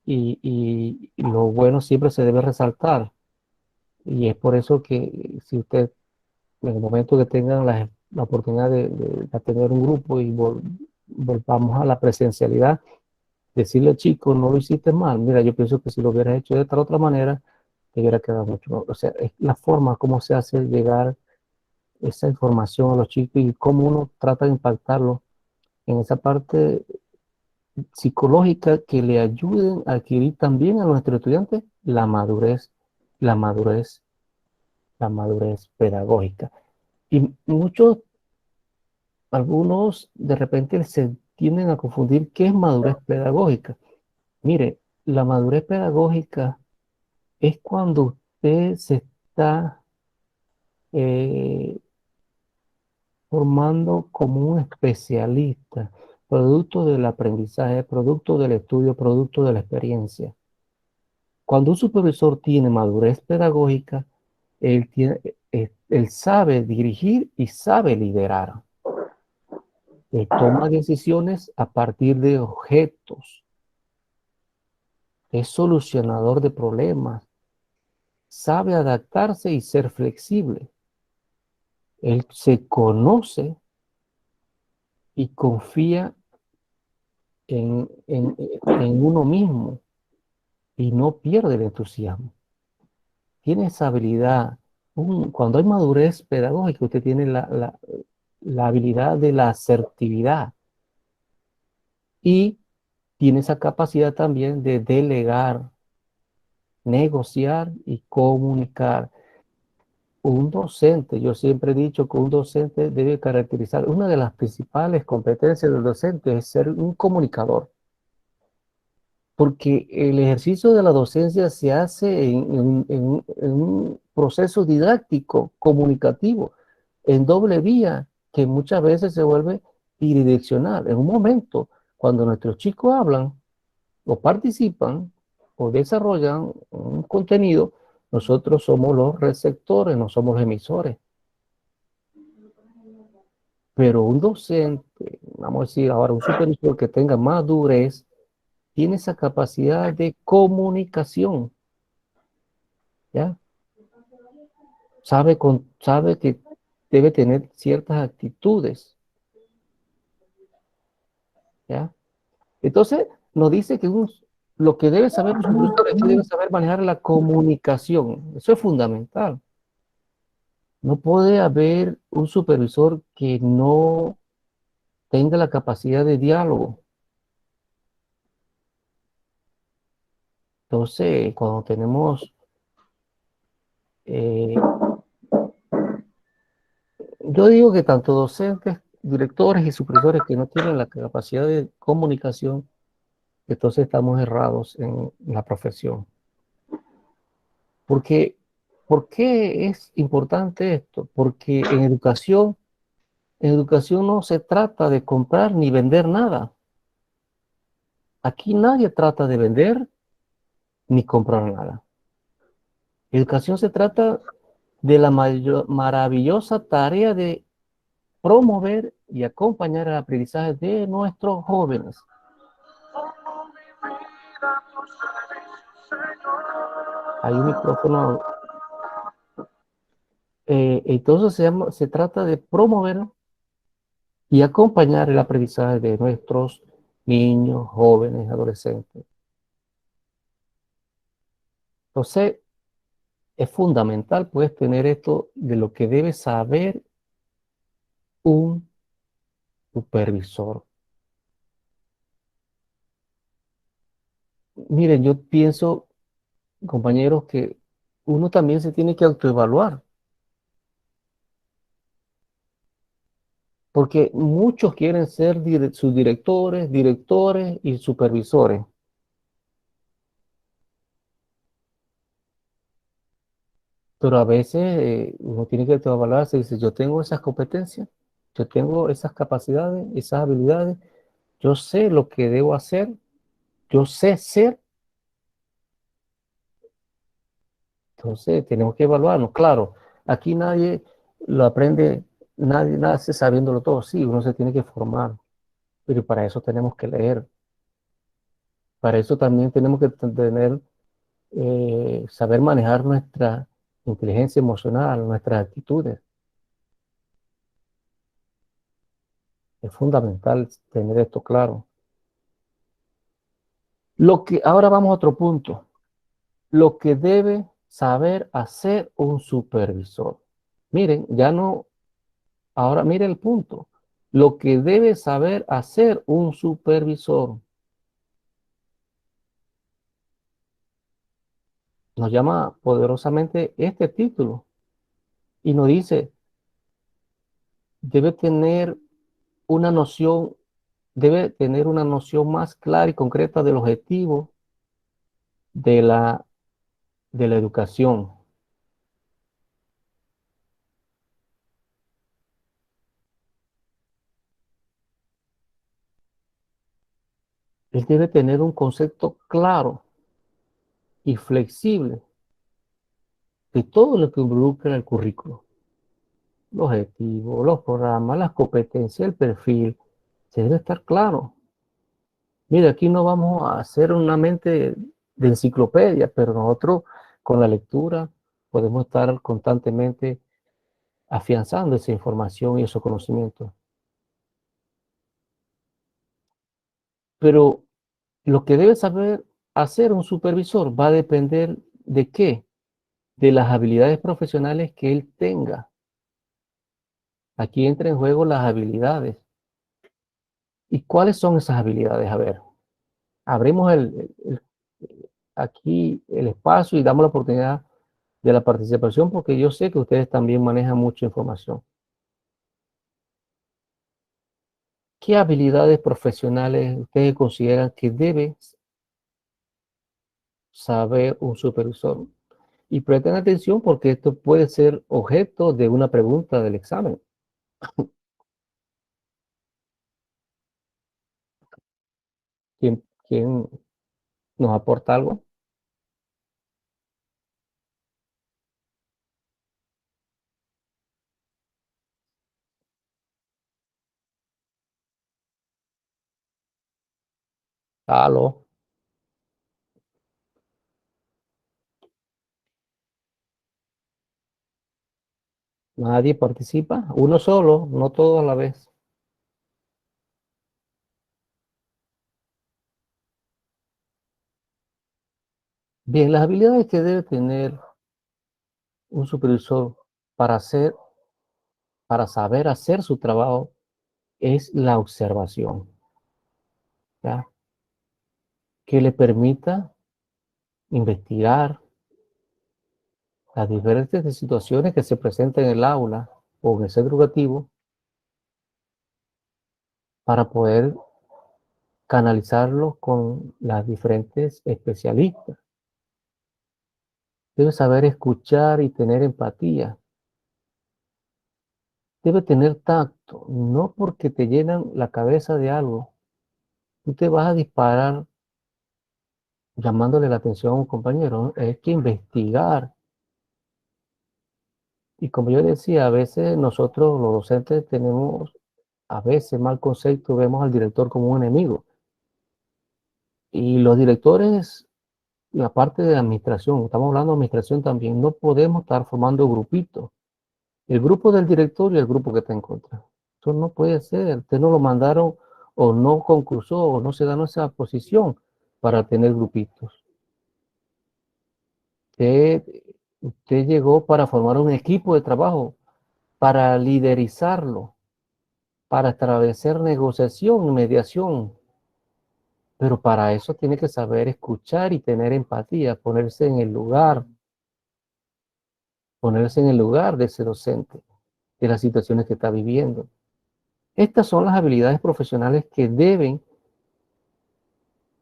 y lo bueno siempre se debe resaltar. Y es por eso que si usted, en el momento que tengan la oportunidad de tener un grupo y volvamos a la presencialidad, decirle, chico, no lo hiciste mal. Mira, yo pienso que si lo hubieras hecho de tal otra manera, te hubiera quedado mucho mejor. O sea, es la forma como se hace llegar esa información a los chicos y cómo uno trata de impactarlo en esa parte psicológica que le ayuden a adquirir también a nuestros estudiantes la madurez, la madurez pedagógica. Y algunos de repente se tienden a confundir qué es madurez pedagógica. Mire, la madurez pedagógica es cuando usted se está formando como un especialista, producto del aprendizaje, producto del estudio, producto de la experiencia. Cuando un supervisor tiene madurez pedagógica, él sabe dirigir y sabe liderar. Él toma decisiones a partir de objetos. Es solucionador de problemas. Sabe adaptarse y ser flexible. Él se conoce y confía en uno mismo y no pierde el entusiasmo. Tiene esa habilidad. Cuando hay madurez pedagógica, usted tiene la habilidad de la asertividad y tiene esa capacidad también de delegar, negociar y comunicar. Un docente, yo siempre he dicho que un docente debe caracterizar, una de las principales competencias del docente es ser un comunicador, porque el ejercicio de la docencia se hace en un proceso didáctico, comunicativo, en doble vía, que muchas veces se vuelve bidireccional. En un momento, cuando nuestros chicos hablan o participan o desarrollan un contenido, nosotros somos los receptores, no somos los emisores. Pero un docente, vamos a decir ahora, un supervisor que tenga madurez, tiene esa capacidad de comunicación, ¿ya? Sabe que debe tener ciertas actitudes, ¿ya? Entonces, nos dice que lo que debe saber un supervisor es que debe saber manejar la comunicación. Eso es fundamental. No puede haber un supervisor que no tenga la capacidad de diálogo. Entonces, cuando tenemos, yo digo que tanto docentes, directores y supervisores que no tienen la capacidad de comunicación, entonces estamos errados en la profesión. Porque, ¿por qué es importante esto? Porque en educación no se trata de comprar ni vender nada. Aquí nadie trata de vender ni comprar nada. Educación se trata de la maravillosa tarea de promover y acompañar el aprendizaje de nuestros jóvenes. Hay un micrófono. Entonces se trata de promover y acompañar el aprendizaje de nuestros niños, jóvenes, adolescentes. Entonces, es fundamental, pues, tener esto de lo que debe saber un supervisor. Miren, yo pienso, compañeros, que uno también se tiene que autoevaluar, porque muchos quieren ser subdirectores, directores y supervisores. Pero a veces uno tiene que autoevaluarse y dice, yo tengo esas competencias, yo tengo esas capacidades, esas habilidades, Yo sé lo que debo hacer, yo sé ser. Entonces tenemos que evaluarnos. Claro, aquí nadie lo aprende, nadie nace sabiéndolo todo. Sí, uno se tiene que formar, pero para eso tenemos que leer. Para eso también tenemos que tener, saber manejar nuestra inteligencia emocional, nuestras actitudes. Es fundamental tener esto claro. Ahora vamos a otro punto. Lo que debe saber hacer un supervisor. Miren, ya no, ahora mire el punto. Lo que debe saber hacer un supervisor. Nos llama poderosamente este título y nos dice, debe tener una noción, debe tener una noción más clara y concreta del objetivo de la educación. Él debe tener un concepto claro y flexible de todo lo que involucra el currículo. Los objetivos, los programas, las competencias, el perfil. Se debe estar claro. Mira, aquí no vamos a hacer una mente de enciclopedia, pero nosotros con la lectura podemos estar constantemente afianzando esa información y esos conocimientos. Pero lo que debe saber hacer un supervisor va a depender de qué, de las habilidades profesionales que él tenga. Aquí entra en juego las habilidades. ¿Y cuáles son esas habilidades? A ver, abrimos aquí el espacio y damos la oportunidad de la participación porque yo sé que ustedes también manejan mucha información. ¿Qué habilidades profesionales ustedes consideran que debe saber un supervisor? Y presten atención porque esto puede ser objeto de una pregunta del examen. ¿Quién nos aporta algo? Aló. Nadie participa. Uno solo, no todos a la vez. Bien, las habilidades que debe tener un supervisor para saber hacer su trabajo es la observación, ¿ya? Que le permita investigar las diferentes situaciones que se presentan en el aula o en el centro educativo para poder canalizarlo con las diferentes especialistas. Debe saber escuchar y tener empatía. Debe tener tacto, no porque te llenan la cabeza de algo. Tú te vas a disparar llamándole la atención a un compañero, ¿no? Es que investigar. Y como yo decía, a veces nosotros los docentes tenemos a veces mal concepto, vemos al director como un enemigo. Y los directores, la parte de administración, estamos hablando de administración también, no podemos estar formando grupitos. El grupo del director y el grupo que está en contra. Eso no puede ser. Usted no lo mandaron o no concursó o no se ganó esa posición para tener grupitos. Usted llegó para formar un equipo de trabajo, para liderizarlo, para establecer negociación y mediación. Pero para eso tiene que saber escuchar y tener empatía, ponerse en el lugar de ese docente, de las situaciones que está viviendo. Estas son las habilidades profesionales que deben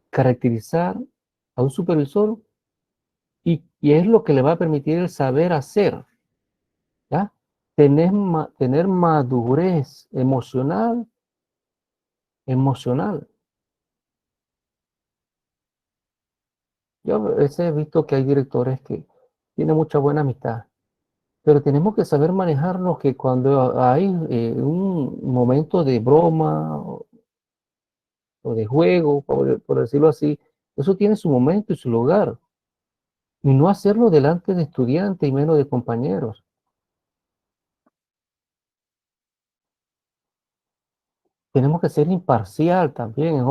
caracterizar a un supervisor y es lo que le va a permitir el saber hacer, ¿ya? Tener madurez emocional, Yo a veces he visto que hay directores que tienen mucha buena amistad, pero tenemos que saber manejarnos que cuando hay un momento de broma o de juego, por decirlo así, eso tiene su momento y su lugar. Y no hacerlo delante de estudiantes y menos de compañeros. Tenemos que ser imparcial también, es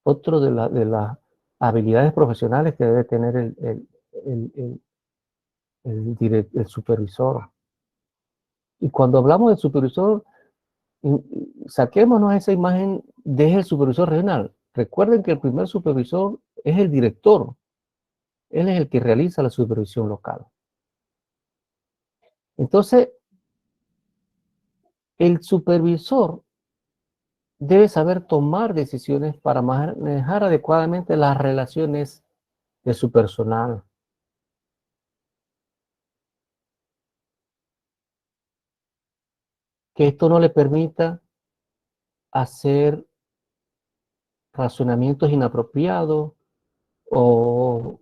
otro de las habilidades profesionales que debe tener el supervisor. Y cuando hablamos del supervisor, saquémonos esa imagen del supervisor regional. Recuerden que el primer supervisor es el director. Él es el que realiza la supervisión local. Entonces, el supervisor debe saber tomar decisiones para manejar adecuadamente las relaciones de su personal. Que esto no le permita hacer razonamientos inapropiados o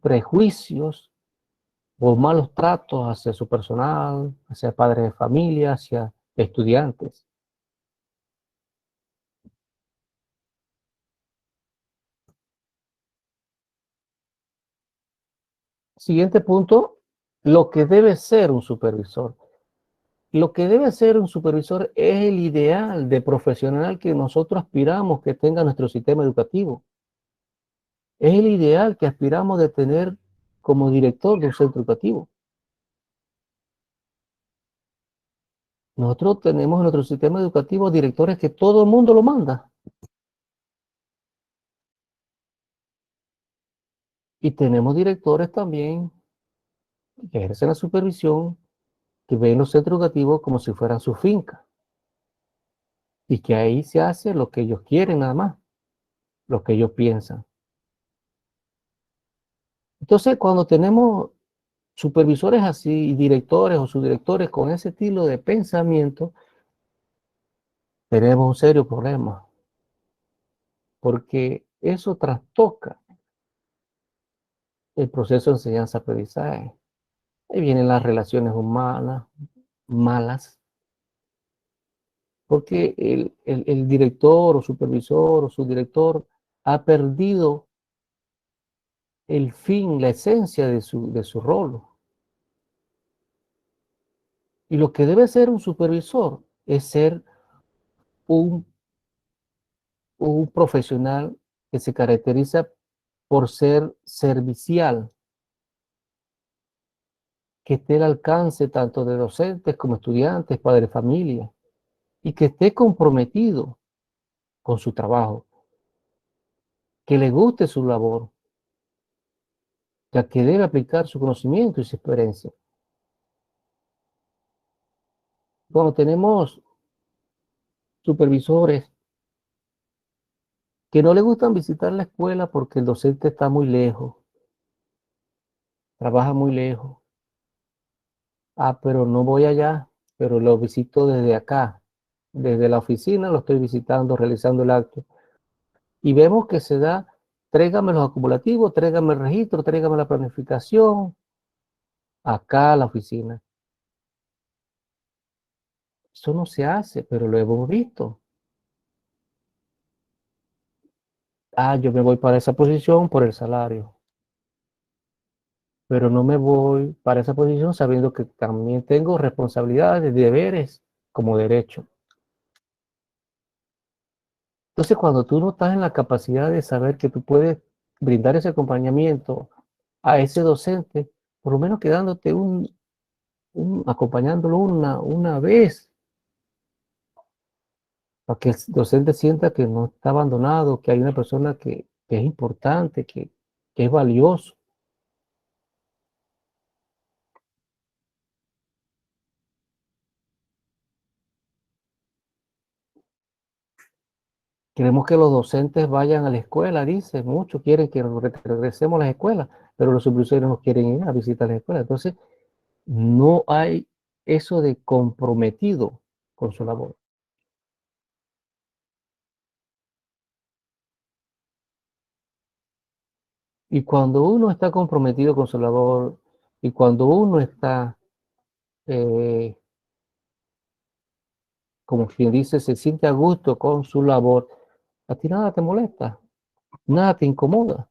prejuicios o malos tratos hacia su personal, hacia padres de familia, hacia estudiantes. Siguiente punto, lo que debe ser un supervisor. Lo que debe ser un supervisor es el ideal de profesional que nosotros aspiramos que tenga nuestro sistema educativo. Es el ideal que aspiramos de tener como director de un centro educativo. Nosotros tenemos en nuestro sistema educativo directores que todo el mundo lo manda. Y tenemos directores también que ejercen la supervisión, que ven los centros educativos como si fueran su finca. Y que ahí se hace lo que ellos quieren nada más, lo que ellos piensan. Entonces, cuando tenemos supervisores así, y directores o subdirectores con ese estilo de pensamiento, tenemos un serio problema. Porque eso trastoca el proceso de enseñanza-aprendizaje. Ahí vienen las relaciones humanas malas, porque el director o supervisor o subdirector ha perdido el fin, la esencia de su rol. Y lo que debe ser un supervisor es ser un profesional que se caracteriza por ser servicial, que esté al alcance tanto de docentes como estudiantes, padres de familia, y que esté comprometido con su trabajo, que le guste su labor, ya que debe aplicar su conocimiento y su experiencia. Cuando tenemos supervisores que no le gustan visitar la escuela porque el docente está muy lejos, trabaja muy lejos. Ah, pero no voy allá, pero lo visito desde acá, desde la oficina lo estoy visitando, realizando el acto. Y vemos que se da, tráigame los acumulativos, tráigame el registro, tráigame la planificación, acá a la oficina. Eso no se hace, pero lo hemos visto. Ah, yo me voy para esa posición por el salario. Pero no me voy para esa posición sabiendo que también tengo responsabilidades, deberes como derecho. Entonces, cuando tú no estás en la capacidad de saber que tú puedes brindar ese acompañamiento a ese docente, por lo menos quedándote acompañándolo una vez, para que el docente sienta que no está abandonado, que hay una persona que es importante, que es valioso. Queremos que los docentes vayan a la escuela, dice, muchos quieren que regresemos a las escuelas, pero los supervisores no quieren ir a visitar las escuelas. Entonces, no hay eso de comprometido con su labor. Y cuando uno está comprometido con su labor y cuando uno está, como quien dice, se siente a gusto con su labor, a ti nada te molesta, nada te incomoda.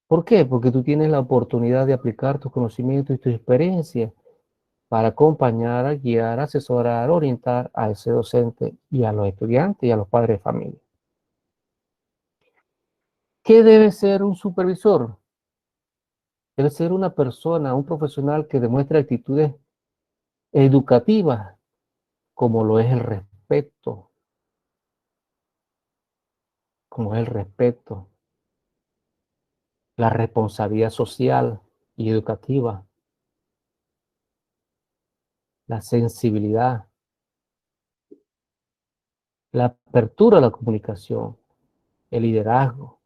¿Por qué? Porque tú tienes la oportunidad de aplicar tus conocimientos y tus experiencias para acompañar, guiar, asesorar, orientar a ese docente y a los estudiantes y a los padres de familia. ¿Qué debe ser un supervisor? Debe ser una persona, un profesional que demuestre actitudes educativas, como lo es el respeto, la responsabilidad social y educativa, la sensibilidad, la apertura a la comunicación, el liderazgo,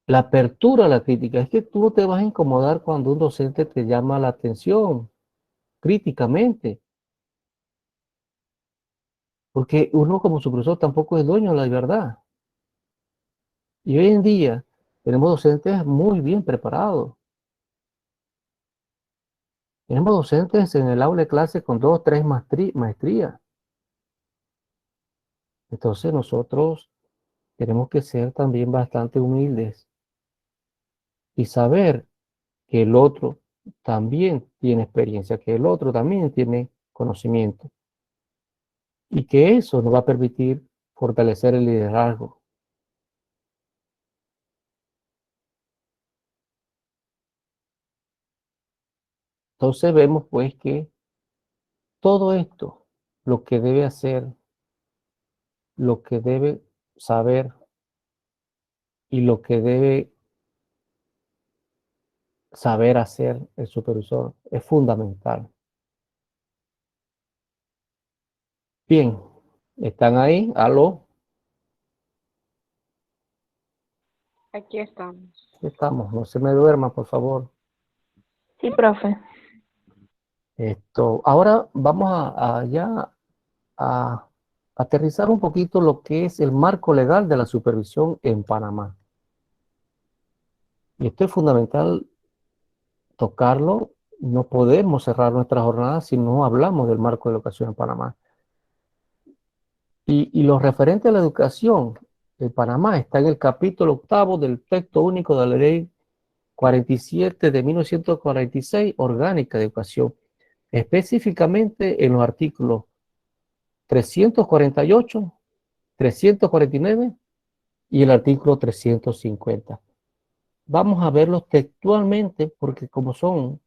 la apertura a la crítica. Es que tú no te vas a incomodar cuando un docente te llama la atención críticamente, porque uno como supervisor tampoco es dueño de la verdad. Y hoy en día tenemos docentes muy bien preparados. Tenemos docentes en el aula de clase con 2 o 3 maestrías. Entonces nosotros tenemos que ser también bastante humildes y saber que el otro también tiene experiencia, que el otro también tiene conocimiento y que eso nos va a permitir fortalecer el liderazgo. Entonces vemos pues que todo esto, lo que debe hacer, lo que debe saber y lo que debe saber hacer el supervisor es fundamental. Bien, ¿están ahí? ¿Aló? Aquí estamos. Estamos, no se me duerma, por favor. Sí, profe. Ahora vamos ya a aterrizar un poquito lo que es el marco legal de la supervisión en Panamá. Y esto es fundamental tocarlo. No podemos cerrar nuestra jornada si no hablamos del marco de educación en Panamá. Y lo referente a la educación en Panamá está en el capítulo 8 del texto único de la ley 47 de 1946, orgánica de educación, específicamente en los artículos 348, 349 y el artículo 350. Vamos a verlos textualmente porque como son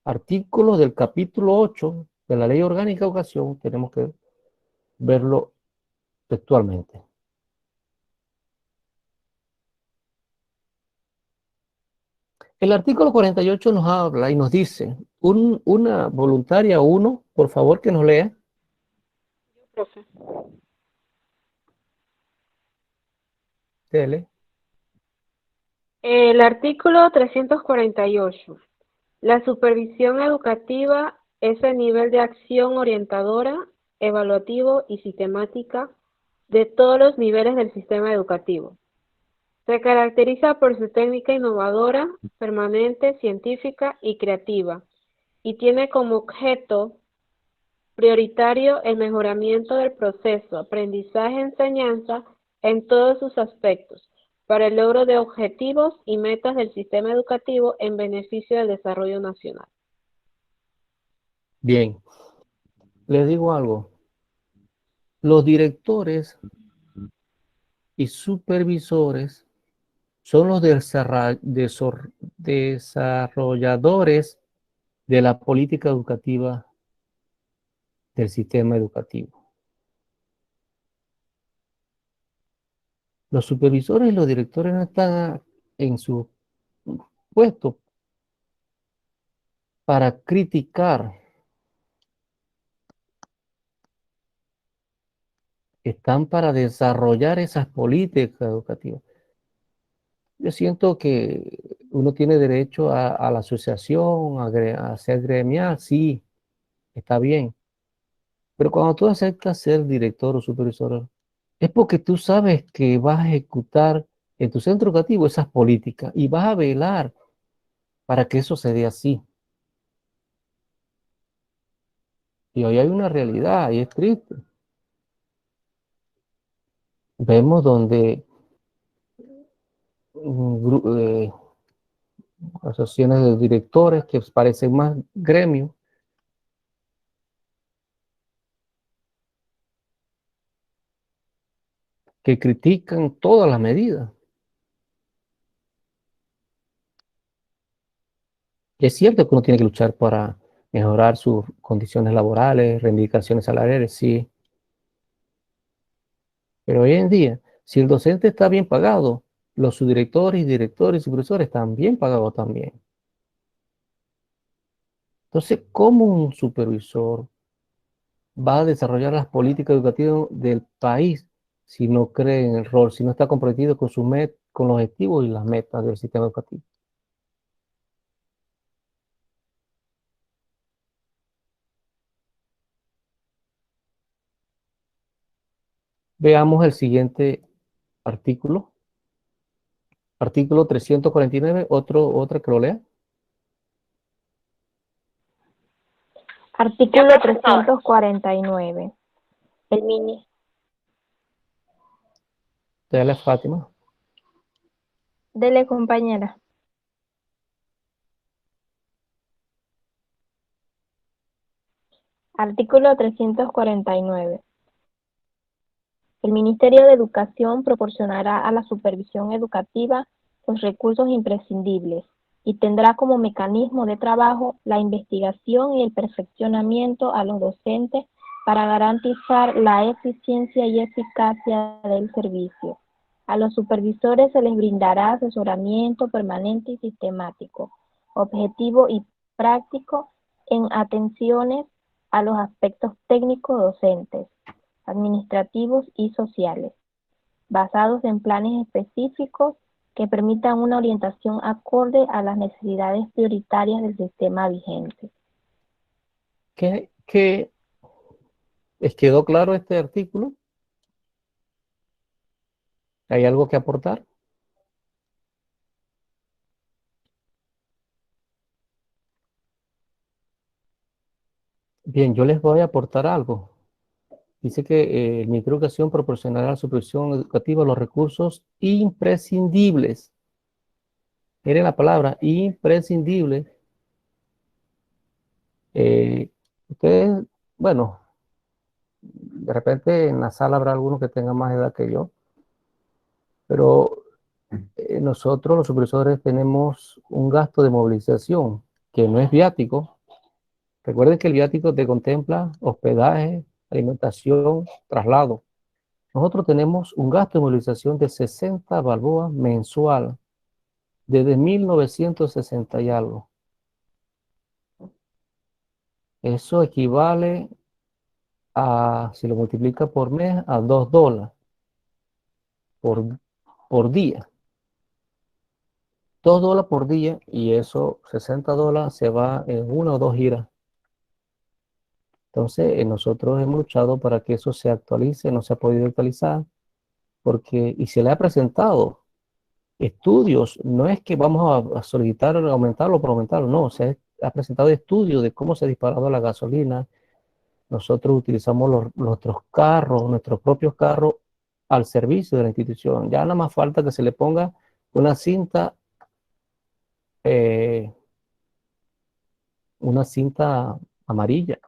artículos del capítulo 8 de la Ley Orgánica de Educación, tenemos que verlo textualmente. El artículo 48 nos habla y nos dice, una voluntaria, uno, por favor que nos lea. Profe. Dele. El artículo 348. La supervisión educativa es el nivel de acción orientadora, evaluativo y sistemática de todos los niveles del sistema educativo. Se caracteriza por su técnica innovadora, permanente, científica y creativa, y tiene como objeto prioritario el mejoramiento del proceso aprendizaje-enseñanza en todos sus aspectos, para el logro de objetivos y metas del sistema educativo en beneficio del desarrollo nacional. Bien, les digo algo. Los directores y supervisores son los desarrolladores de la política educativa del sistema educativo. Los supervisores y los directores no están en su puesto para criticar, están para desarrollar esas políticas educativas. Yo siento que uno tiene derecho a la asociación, a ser gremial, sí, está bien. Pero cuando tú aceptas ser director o supervisor, es porque tú sabes que vas a ejecutar en tu centro educativo esas políticas y vas a velar para que eso se dé así. Y hoy hay una realidad y es triste. Vemos donde asociaciones de directores que parecen más gremios que critican todas las medidas. Es cierto que uno tiene que luchar para mejorar sus condiciones laborales, reivindicaciones salariales, sí. Pero hoy en día, si el docente está bien pagado, los subdirectores y directores y supervisores están bien pagados también. Entonces, ¿cómo un supervisor va a desarrollar las políticas educativas del país si no cree en el rol, si no está comprometido con con los objetivos y las metas del sistema educativo? Veamos el siguiente artículo. Artículo 349, otra que lo lea. Artículo 349. El mini. Dale, Fátima. Dele, compañera. Artículo 349. El Ministerio de Educación proporcionará a la supervisión educativa los recursos imprescindibles y tendrá como mecanismo de trabajo la investigación y el perfeccionamiento a los docentes para garantizar la eficiencia y eficacia del servicio. A los supervisores se les brindará asesoramiento permanente y sistemático, objetivo y práctico en atenciones a los aspectos técnicos docentes, administrativos y sociales, basados en planes específicos que permitan una orientación acorde a las necesidades prioritarias del sistema vigente. ¿Les quedó claro este artículo? ¿Hay algo que aportar? Bien, yo les voy a aportar algo. Dice que el Ministerio de Educación proporcionará a la supervisión educativa los recursos imprescindibles. Miren la palabra, imprescindibles. Ustedes, bueno, de repente en la sala habrá algunos que tengan más edad que yo, pero nosotros los supervisores tenemos un gasto de movilización que no es viático. Recuerden que el viático te contempla hospedaje, alimentación, traslado. Nosotros tenemos un gasto de movilización de 60 balboas mensual desde 1960 y algo. Eso equivale a, si lo multiplica por mes, a $2 por día. $2 por día y eso, $60 se va en 1 o 2 giras. Entonces, nosotros hemos luchado para que eso se actualice, no se ha podido actualizar, porque, y se le ha presentado estudios, no es que vamos a solicitar aumentarlo por aumentarlo, no, se ha presentado estudios de cómo se ha disparado la gasolina. Nosotros utilizamos nuestros carros, nuestros propios carros al servicio de la institución. Ya nada más falta que se le ponga una cinta eh, amarilla.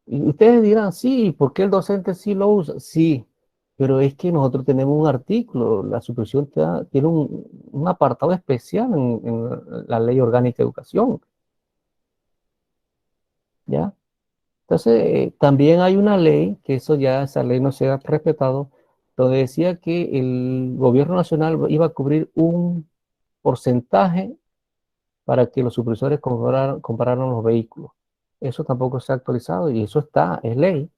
Y ustedes dirán, sí, ¿por qué el docente sí lo usa? Sí, pero es que nosotros tenemos un artículo, la supervisión tiene un apartado especial en la Ley Orgánica de Educación. ¿Ya? Entonces, también hay una ley, que esa ley no se ha respetado, donde decía que el gobierno nacional iba a cubrir un porcentaje para que los supervisores compraran los vehículos. Eso tampoco se ha actualizado y eso es ley.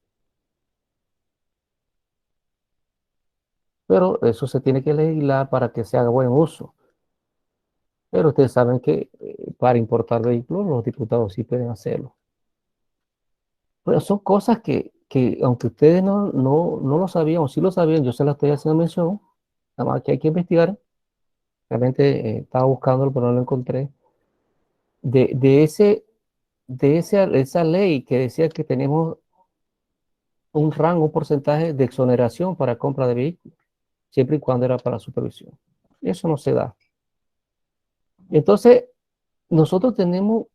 Pero eso se tiene que legislar para que se haga buen uso. Pero ustedes saben que para importar vehículos los diputados sí pueden hacerlo. Pero son cosas que que aunque ustedes no lo sabían, o sí lo sabían, yo se la estoy haciendo mención, nada más que hay que investigar. Realmente estaba buscándolo, pero no lo encontré. Esa ley que decía que tenemos un rango, un porcentaje de exoneración para compra de vehículos, siempre y cuando era para supervisión. Eso no se da. Entonces, nosotros tenemos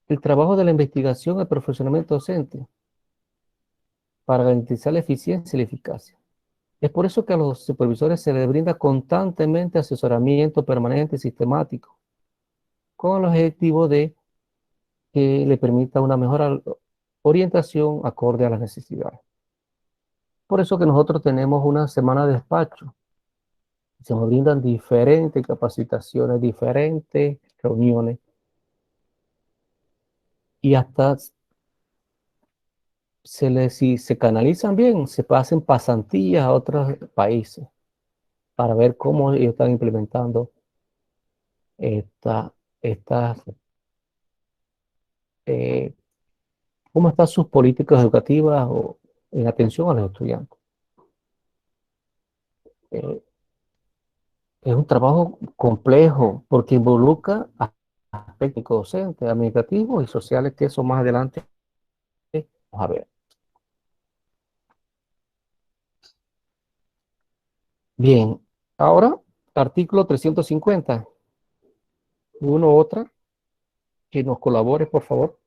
el trabajo de la investigación, el perfeccionamiento docente, para garantizar la eficiencia y la eficacia. Es por eso que a los supervisores se les brinda constantemente asesoramiento permanente y sistemático, con el objetivo de que le permita una mejor orientación acorde a las necesidades. Por eso que nosotros tenemos una semana de despacho. Se nos brindan diferentes capacitaciones, diferentes reuniones, y hasta si se canalizan bien, se hacen pasantías a otros países para ver cómo ellos están implementando estas cómo están sus políticas educativas o en atención a los estudiantes. Es un trabajo complejo porque involucra a técnicos docentes, administrativos y sociales, que eso más adelante vamos a ver. Bien, ahora artículo 350. Uno u otra que nos colabore, por favor.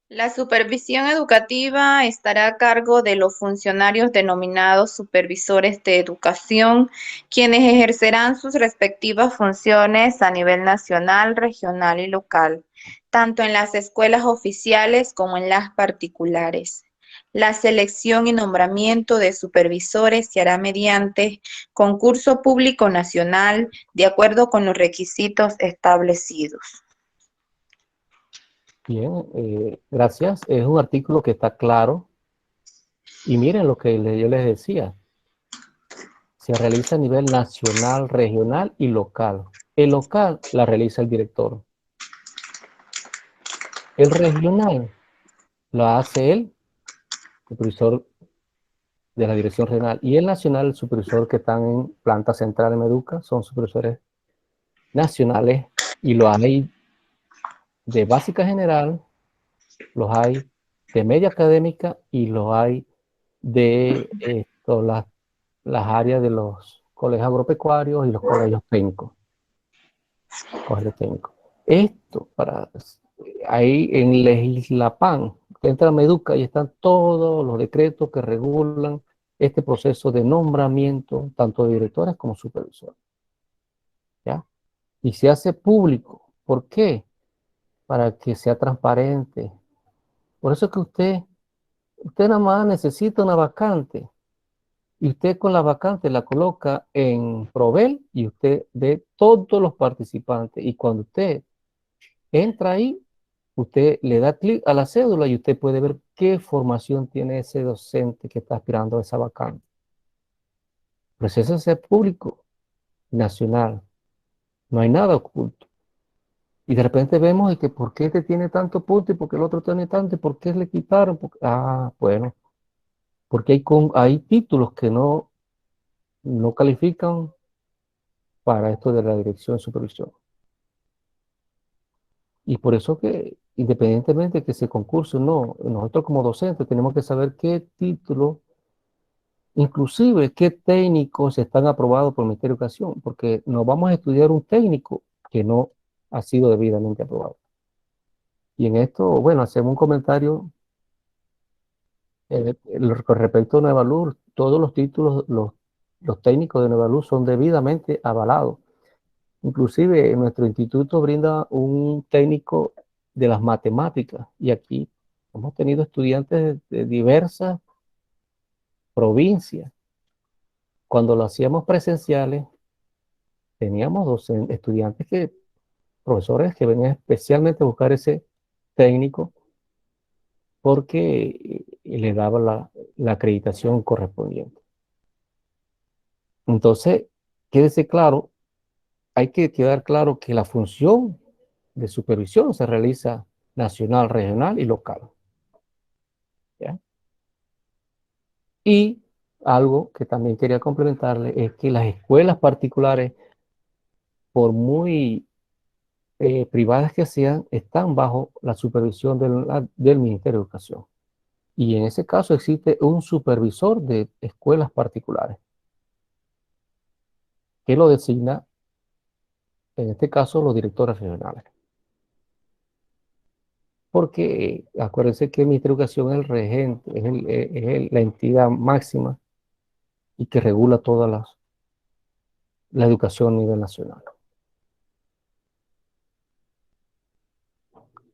La supervisión educativa estará a cargo de los funcionarios denominados supervisores de educación, quienes ejercerán sus respectivas funciones a nivel nacional, regional y local, tanto en las escuelas oficiales como en las particulares. La selección y nombramiento de supervisores se hará mediante concurso público nacional de acuerdo con los requisitos establecidos. Bien, gracias. Es un artículo que está claro. Y miren lo que yo les decía. Se realiza a nivel nacional, regional y local. El local la realiza el director. El regional lo hace el supervisor de la dirección regional. Y el nacional, el supervisor que están en planta central en Meduca, son supervisores nacionales. Y lo hay de básica general, los hay de media académica y los hay de las áreas de los colegios agropecuarios y los colegios técnicos. Esto, ahí en Legislapan, que entra a Meduca y están todos los decretos que regulan este proceso de nombramiento, tanto de directores como supervisores. ¿Ya? Y se hace público. ¿Por qué? Para que sea transparente. Por eso es que usted nada más necesita una vacante. Y usted con la vacante la coloca en Provel y usted ve todos los participantes. Y cuando usted entra ahí, usted le da clic a la cédula y usted puede ver qué formación tiene ese docente que está aspirando a esa vacante. Pues eso es público, nacional. No hay nada oculto. Y de repente vemos y que por qué este tiene tanto punto y por qué el otro tiene tanto y por qué le quitaron. Bueno, porque hay títulos que no califican para esto de la dirección de supervisión. Y por eso que, independientemente de que se concurse o no, nosotros como docentes tenemos que saber qué título, inclusive qué técnicos están aprobados por el Ministerio de Educación, porque no vamos a estudiar un técnico que no ha sido debidamente aprobado. Y en esto, bueno, hacemos un comentario con respecto a Nueva Luz. Todos los títulos, los técnicos de Nueva Luz son debidamente avalados. Inclusive nuestro instituto brinda un técnico de las matemáticas y aquí hemos tenido estudiantes de diversas provincias. Cuando lo hacíamos presenciales, teníamos profesores que venían especialmente a buscar ese técnico porque le daba la acreditación correspondiente. Entonces, quédese claro hay que quedar claro que la función de supervisión se realiza nacional, regional y local. ¿Ya? Y algo que también quería complementarle es que las escuelas particulares, por muy privadas que sean, están bajo la supervisión del Ministerio de Educación. Y en ese caso existe un supervisor de escuelas particulares que lo designa, en este caso, los directores regionales. Porque acuérdense que el Ministerio de Educación es el regente, es la entidad máxima y que regula toda la educación a nivel nacional.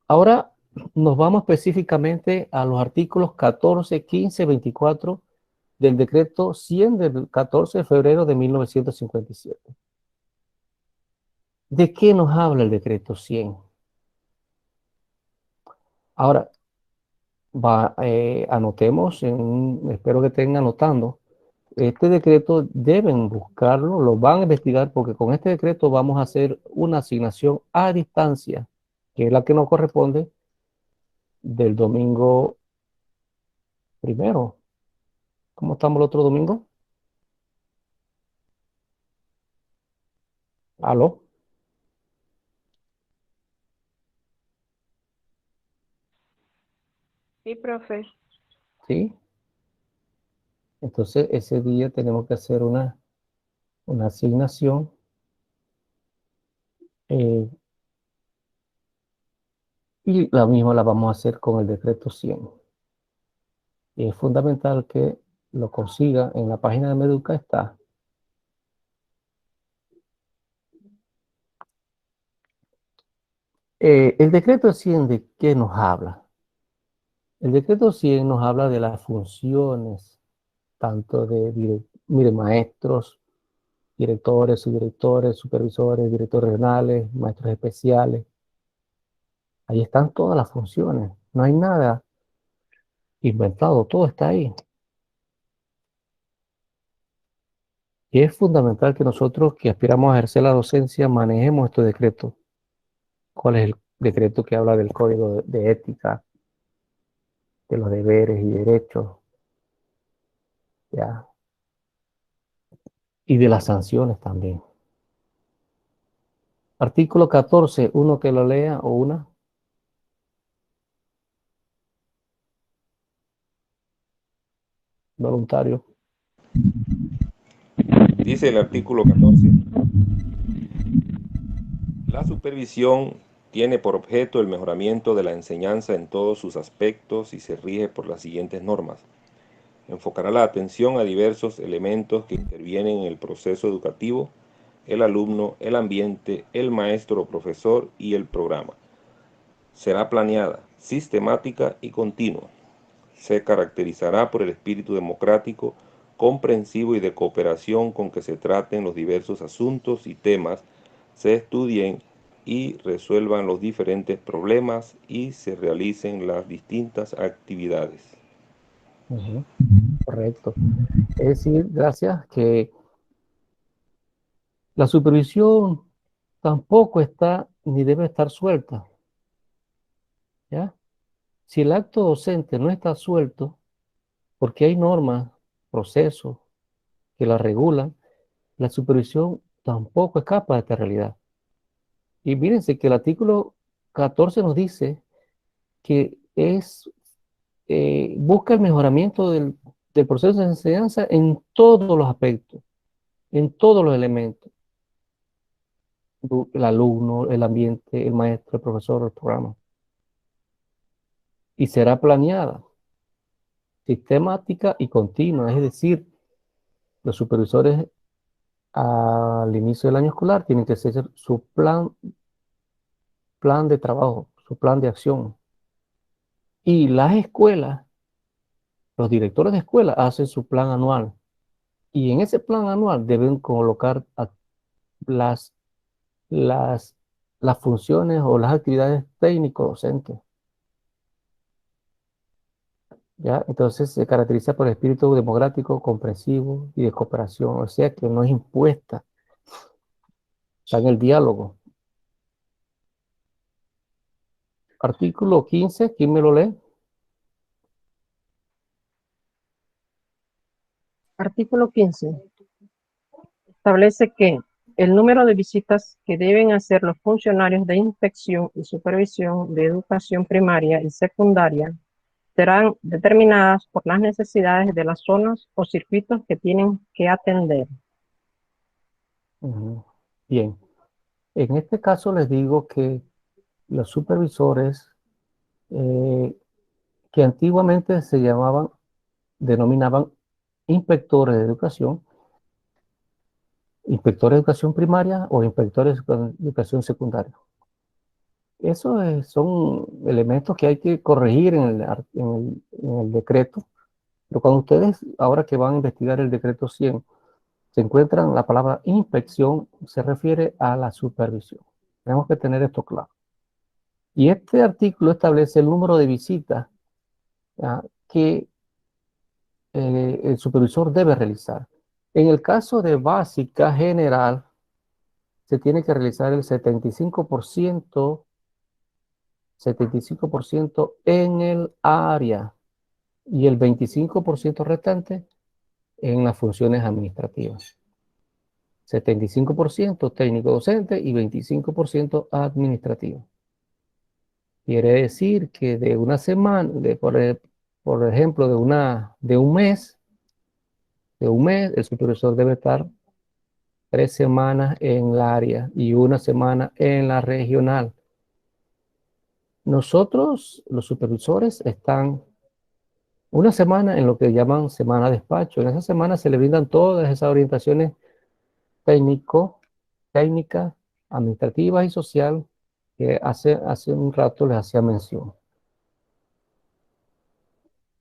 Ahora nos vamos específicamente a los artículos 14, 15, 24 del decreto 100 del 14 de febrero de 1957. ¿De qué nos habla el decreto 100? Ahora, anotemos, espero que estén anotando, este decreto deben buscarlo, lo van a investigar porque con este decreto vamos a hacer una asignación a distancia, que es la que nos corresponde del domingo primero. ¿Cómo estamos el otro domingo? ¿Aló? Sí, profe. ¿Sí? Entonces ese día tenemos que hacer una asignación y la misma la vamos a hacer con el decreto 100. Y es fundamental que lo consiga en la página de Meduca. Está. El decreto 100, ¿de qué nos habla? El decreto 100 nos habla de las funciones, tanto de maestros, directores, subdirectores, supervisores, directores regionales, maestros especiales. Ahí están todas las funciones. No hay nada inventado, todo está ahí. Y es fundamental que nosotros que aspiramos a ejercer la docencia manejemos estos decretos. ¿Cuál es el decreto que habla del código de ética, de los deberes y derechos? ¿Ya? Y de las sanciones también. Artículo 14, uno que lo lea o una. Voluntario. Dice el artículo 14. La supervisión tiene por objeto el mejoramiento de la enseñanza en todos sus aspectos y se rige por las siguientes normas. Enfocará la atención a diversos elementos que intervienen en el proceso educativo, el alumno, el ambiente, el maestro o profesor y el programa. Será planeada, sistemática y continua. Se caracterizará por el espíritu democrático, comprensivo y de cooperación con que se traten los diversos asuntos y temas, se estudien y resuelvan los diferentes problemas y se realicen las distintas actividades. Correcto. Es decir, gracias, que la supervisión tampoco está ni debe estar suelta. ¿Ya? Si el acto docente no está suelto, porque hay normas, procesos que la regulan, la supervisión tampoco escapa de esta realidad. Y mírense que el artículo 14 nos dice que busca el mejoramiento del proceso de enseñanza en todos los aspectos, en todos los elementos. El alumno, el ambiente, el maestro, el profesor, el programa. Y será planeada, sistemática y continua, es decir, los supervisores al inicio del año escolar tienen que hacer su plan de trabajo, su plan de acción. Y las escuelas, los directores de escuela hacen su plan anual. Y en ese plan anual deben colocar las, las, las funciones o las actividades técnico-docentes. ¿Ya? Entonces se caracteriza por el espíritu democrático, comprensivo y de cooperación, o sea que no es impuesta. está en el diálogo. Artículo 15, ¿quién me lo lee? Artículo 15. Establece que el número de visitas que deben hacer los funcionarios de inspección y supervisión de educación primaria y secundaria serán determinadas por las necesidades de las zonas o circuitos que tienen que atender. Bien, en este caso les digo que los supervisores que antiguamente se denominaban inspectores de educación primaria o inspectores de educación secundaria. Esos son elementos que hay que corregir en el decreto, pero cuando ustedes, ahora que van a investigar el decreto 100, se encuentran la palabra inspección, se refiere a la supervisión. Tenemos que tener esto claro. Y este artículo establece el número de visitas que el supervisor debe realizar. En el caso de básica general, se tiene que realizar el 75% en el área y el 25% restante en las funciones administrativas. 75% técnico docente y 25% administrativo. Quiere decir que de una semana, por ejemplo, de un mes, el supervisor debe estar 3 semanas en la área y 1 semana en la regional. Nosotros, los supervisores, están 1 semana en lo que llaman semana de despacho. En esa semana se le brindan todas esas orientaciones técnicas, administrativas y social que hace un rato les hacía mención.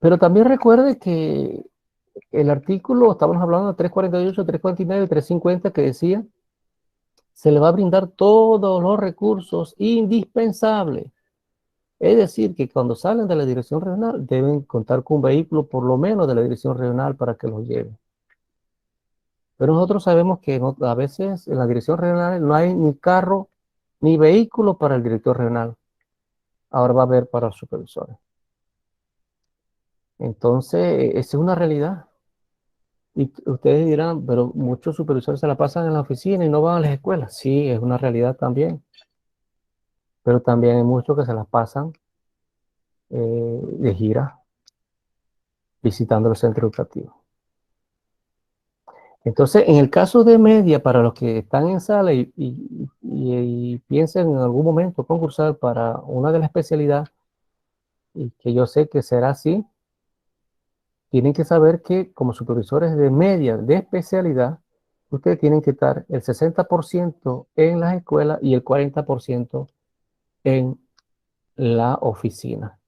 Pero también recuerde que el artículo, estamos hablando de 348, 349 y 350, que decía, se le va a brindar todos los recursos indispensables. Es decir, que cuando salen de la dirección regional deben contar con un vehículo por lo menos de la dirección regional para que los lleve. Pero nosotros sabemos que a veces en la dirección regional no hay ni carro ni vehículo para el director regional. Ahora va a haber para los supervisores. Entonces, esa es una realidad. Y ustedes dirán, pero muchos supervisores se la pasan en la oficina y no van a las escuelas. Sí, es una realidad también. Pero también hay muchos que se las pasan de gira, visitando el centro educativo. Entonces, en el caso de media, para los que están en sala y piensan en algún momento concursar para una de las especialidades, y que yo sé que será así, tienen que saber que como supervisores de media de especialidad, ustedes tienen que estar el 60% en las escuelas y el 40% en la oficina.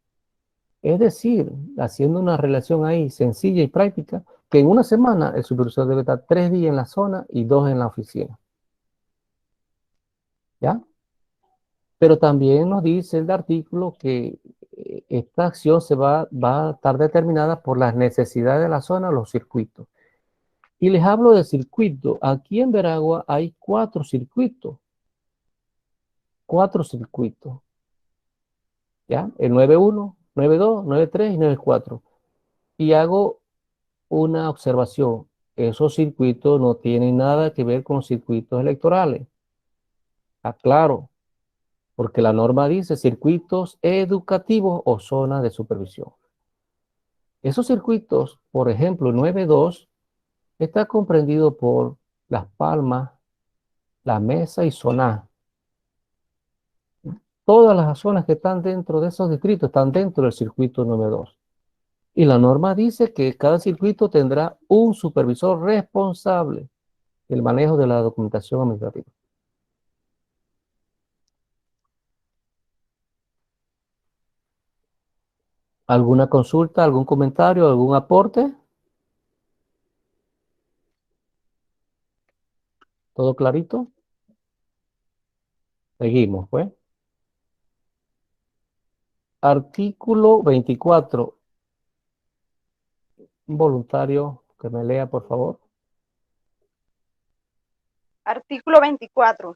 Es decir, haciendo una relación ahí sencilla y práctica, que en una semana el supervisor debe estar 3 días en la zona y 2 en la oficina. ¿Ya? Pero también nos dice el artículo que esta acción va a estar determinada por las necesidades de la zona, los circuitos. Y les hablo de circuito. Aquí en Veragua hay 4 circuitos. 4 circuitos. ¿Ya? El 9.1, 9.2, 9.3 y 9.4. Y hago una observación. Esos circuitos no tienen nada que ver con los circuitos electorales. Aclaro, porque la norma dice circuitos educativos o zonas de supervisión. Esos circuitos, por ejemplo, el 9.2, está comprendido por Las Palmas, La Mesa y Soná. Todas las zonas que están dentro de esos distritos están dentro del circuito 9.2. Y la norma dice que cada circuito tendrá un supervisor responsable del manejo de la documentación administrativa. ¿Alguna consulta, algún comentario, algún aporte? ¿Todo clarito? Seguimos, pues. Artículo 24. Un voluntario que me lea, por favor. Artículo 24.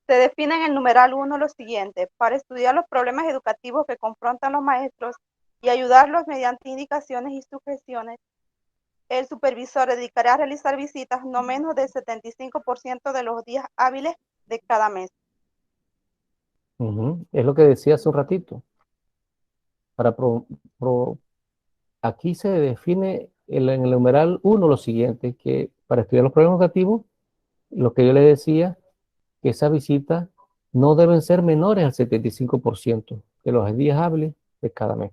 Se define en el numeral 1 lo siguiente: para estudiar los problemas educativos que confrontan los maestros y ayudarlos mediante indicaciones y sugestiones, el supervisor dedicará a realizar visitas no menos del 75% de los días hábiles de cada mes. Es lo que decía hace un ratito. Aquí se define en el numeral 1 lo siguiente, que para estudiar los problemas educativos, lo que yo le decía, que esas visitas no deben ser menores al 75% de los días hábiles de cada mes.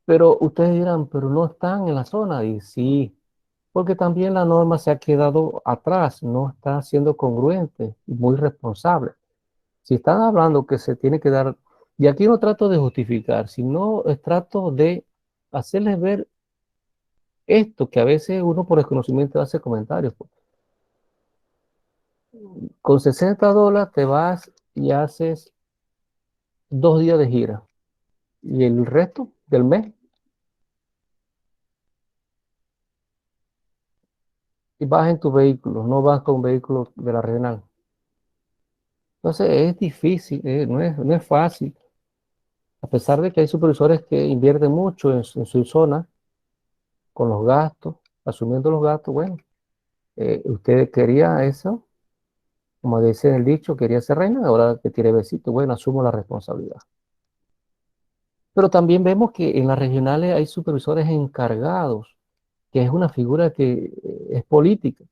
Pero ustedes dirán, pero no están en la zona. Y sí, porque también la norma se ha quedado atrás, no está siendo congruente y muy responsable. Si están hablando que se tiene que dar, y aquí no trato de justificar, sino trato de hacerles ver esto, que a veces uno por desconocimiento hace comentarios. Con $60 te vas y haces 2 días de gira. Y el resto del mes, y vas en tu vehículo, no vas con vehículo de la regional. Entonces es difícil, no es fácil. A pesar de que hay supervisores que invierten mucho en su zona, con los gastos, asumiendo los gastos, bueno, usted quería eso, como dice en el dicho, quería ser reina, ahora que tiene besito, bueno, asumo la responsabilidad. Pero también vemos que en las regionales hay supervisores encargados, que es una figura que es política.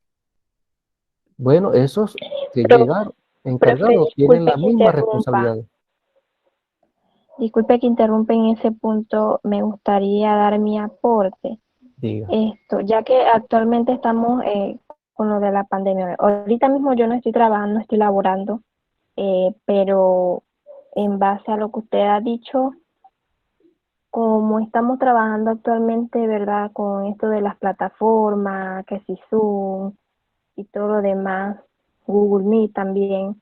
Bueno, esos que llegaron encargados tienen la misma responsabilidad. Disculpe que interrumpa en ese punto, me gustaría dar mi aporte. Diga. Ya que actualmente estamos con lo de la pandemia. Ahorita mismo yo no estoy trabajando, estoy laborando, pero en base a lo que usted ha dicho, como estamos trabajando actualmente, ¿verdad? Con esto de las plataformas, que si Zoom y todo lo demás, Google Meet también,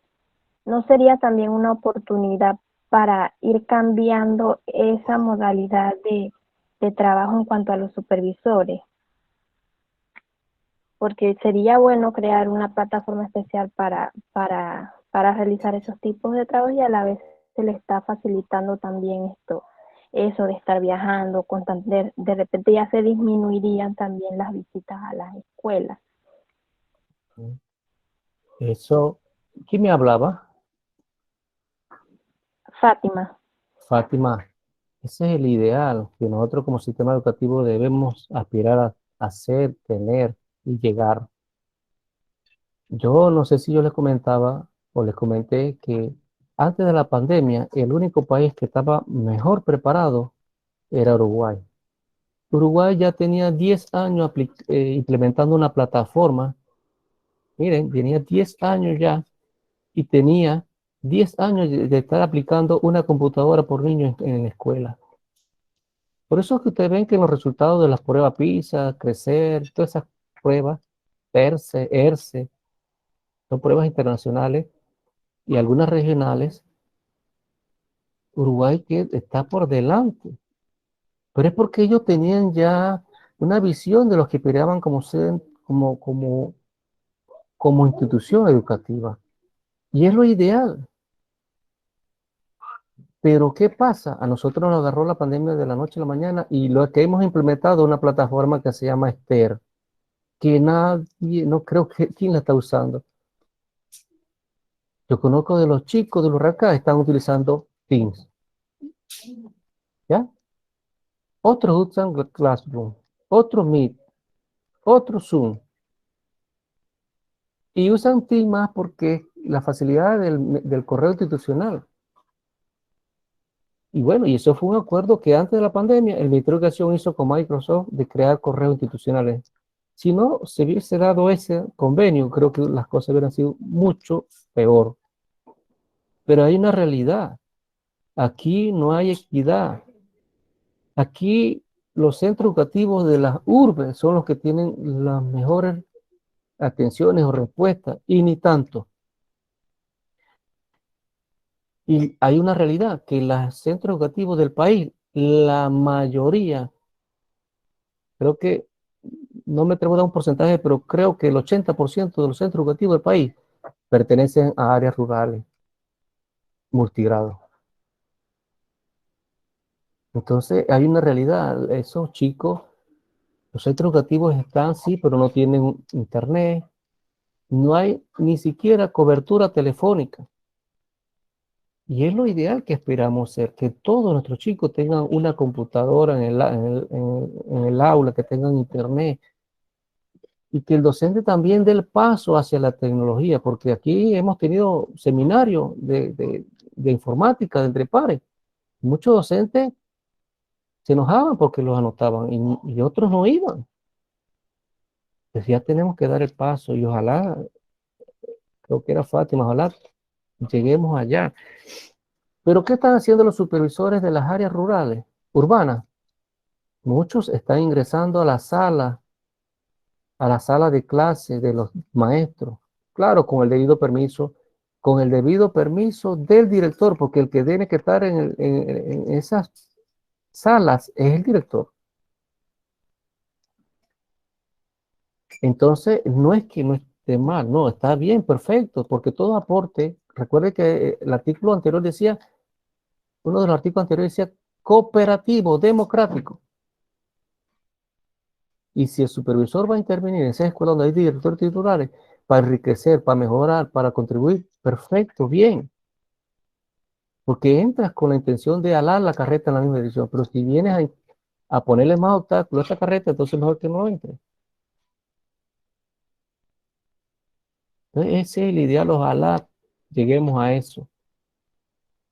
¿no sería también una oportunidad para ir cambiando esa modalidad de trabajo en cuanto a los supervisores? Porque sería bueno crear una plataforma especial para realizar esos tipos de trabajo, y a la vez se le está facilitando también eso de estar viajando constante. De repente ya se disminuirían también las visitas a las escuelas. Eso, ¿quién me hablaba? Fátima. Fátima, ese es el ideal que nosotros como sistema educativo debemos aspirar a hacer, tener y llegar. Yo no sé si yo les comentaba o les comenté que antes de la pandemia, el único país que estaba mejor preparado era Uruguay. Uruguay ya tenía 10 años implementando una plataforma. Miren, tenía 10 años ya y tenía 10 años de estar aplicando una computadora por niño en la escuela. Por eso es que ustedes ven que los resultados de las pruebas PISA, Crecer, todas esas pruebas, PERCE, ERCE, son pruebas internacionales y algunas regionales, Uruguay que está por delante. Pero es porque ellos tenían ya una visión de los que esperaban como institución educativa. Y es lo ideal. Pero ¿qué pasa? A nosotros nos agarró la pandemia de la noche a la mañana y lo que hemos implementado es una plataforma que se llama Esther, que nadie, no creo que quién la está usando. Yo conozco de los chicos de los RACA, están utilizando Teams. ¿Ya? Otros usan Classroom, otros Meet, otros Zoom. Y usan Teams más porque la facilidad del correo institucional. Y bueno, y eso fue un acuerdo que antes de la pandemia el Ministerio de Educación hizo con Microsoft de crear correos institucionales. Si no se hubiese dado ese convenio, creo que las cosas hubieran sido mucho peor. Pero hay una realidad. Aquí no hay equidad. Aquí los centros educativos de las urbes son los que tienen las mejores atenciones o respuestas, y ni tanto. Y hay una realidad, que los centros educativos del país, la mayoría, creo que, no me atrevo a dar un porcentaje, pero creo que el 80% de los centros educativos del país pertenecen a áreas rurales, multigrado. Entonces, hay una realidad. Esos chicos, los centros educativos están, sí, pero no tienen internet. No hay ni siquiera cobertura telefónica. Y es lo ideal que esperamos ser, que todos nuestros chicos tengan una computadora en el aula, que tengan internet, y que el docente también dé el paso hacia la tecnología, porque aquí hemos tenido seminarios de informática, de entre pares. Muchos docentes se enojaban porque los anotaban y otros no iban. Pues ya tenemos que dar el paso y ojalá, creo que era Fátima, ojalá lleguemos allá. Pero ¿qué están haciendo los supervisores de las áreas rurales, urbanas? Muchos están ingresando a la sala de clase de los maestros. Claro, con el debido permiso del director, porque el que tiene que estar en esas salas es el director. Entonces, no es que no esté mal, no, está bien, perfecto, porque todo aporte, recuerde que el artículo anterior decía, uno de los artículos anteriores decía cooperativo, democrático. Y si el supervisor va a intervenir en esa escuela donde hay directores titulares, para enriquecer, para mejorar, para contribuir, perfecto, bien. Porque entras con la intención de alar la carreta en la misma dirección, pero si vienes a ponerle más obstáculos a esta carreta, entonces mejor que no entre. Entonces, ese es el ideal, ojalá lleguemos a eso.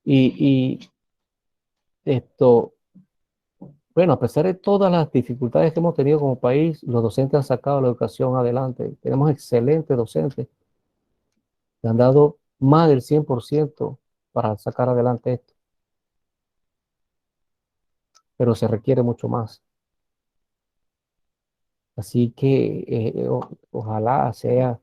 Y esto, bueno, a pesar de todas las dificultades que hemos tenido como país, los docentes han sacado la educación adelante. Tenemos excelentes docentes que han dado más del 100% para sacar adelante esto. Pero se requiere mucho más. Así que ojalá sea...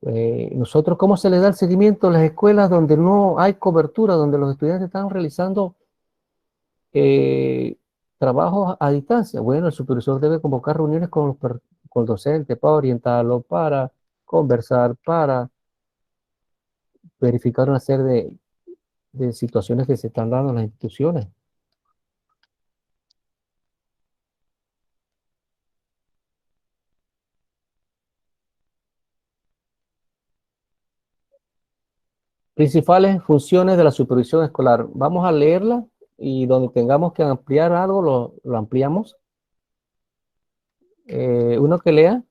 nosotros, ¿cómo se le da el seguimiento a las escuelas donde no hay cobertura, donde los estudiantes están realizando trabajos a distancia? Bueno, el supervisor debe convocar reuniones con el docente para orientarlo, para conversar, para verificar una serie de situaciones que se están dando en las instituciones. Principales funciones de la supervisión escolar. Vamos a leerla y donde tengamos que ampliar algo, lo ampliamos. Uno que lea.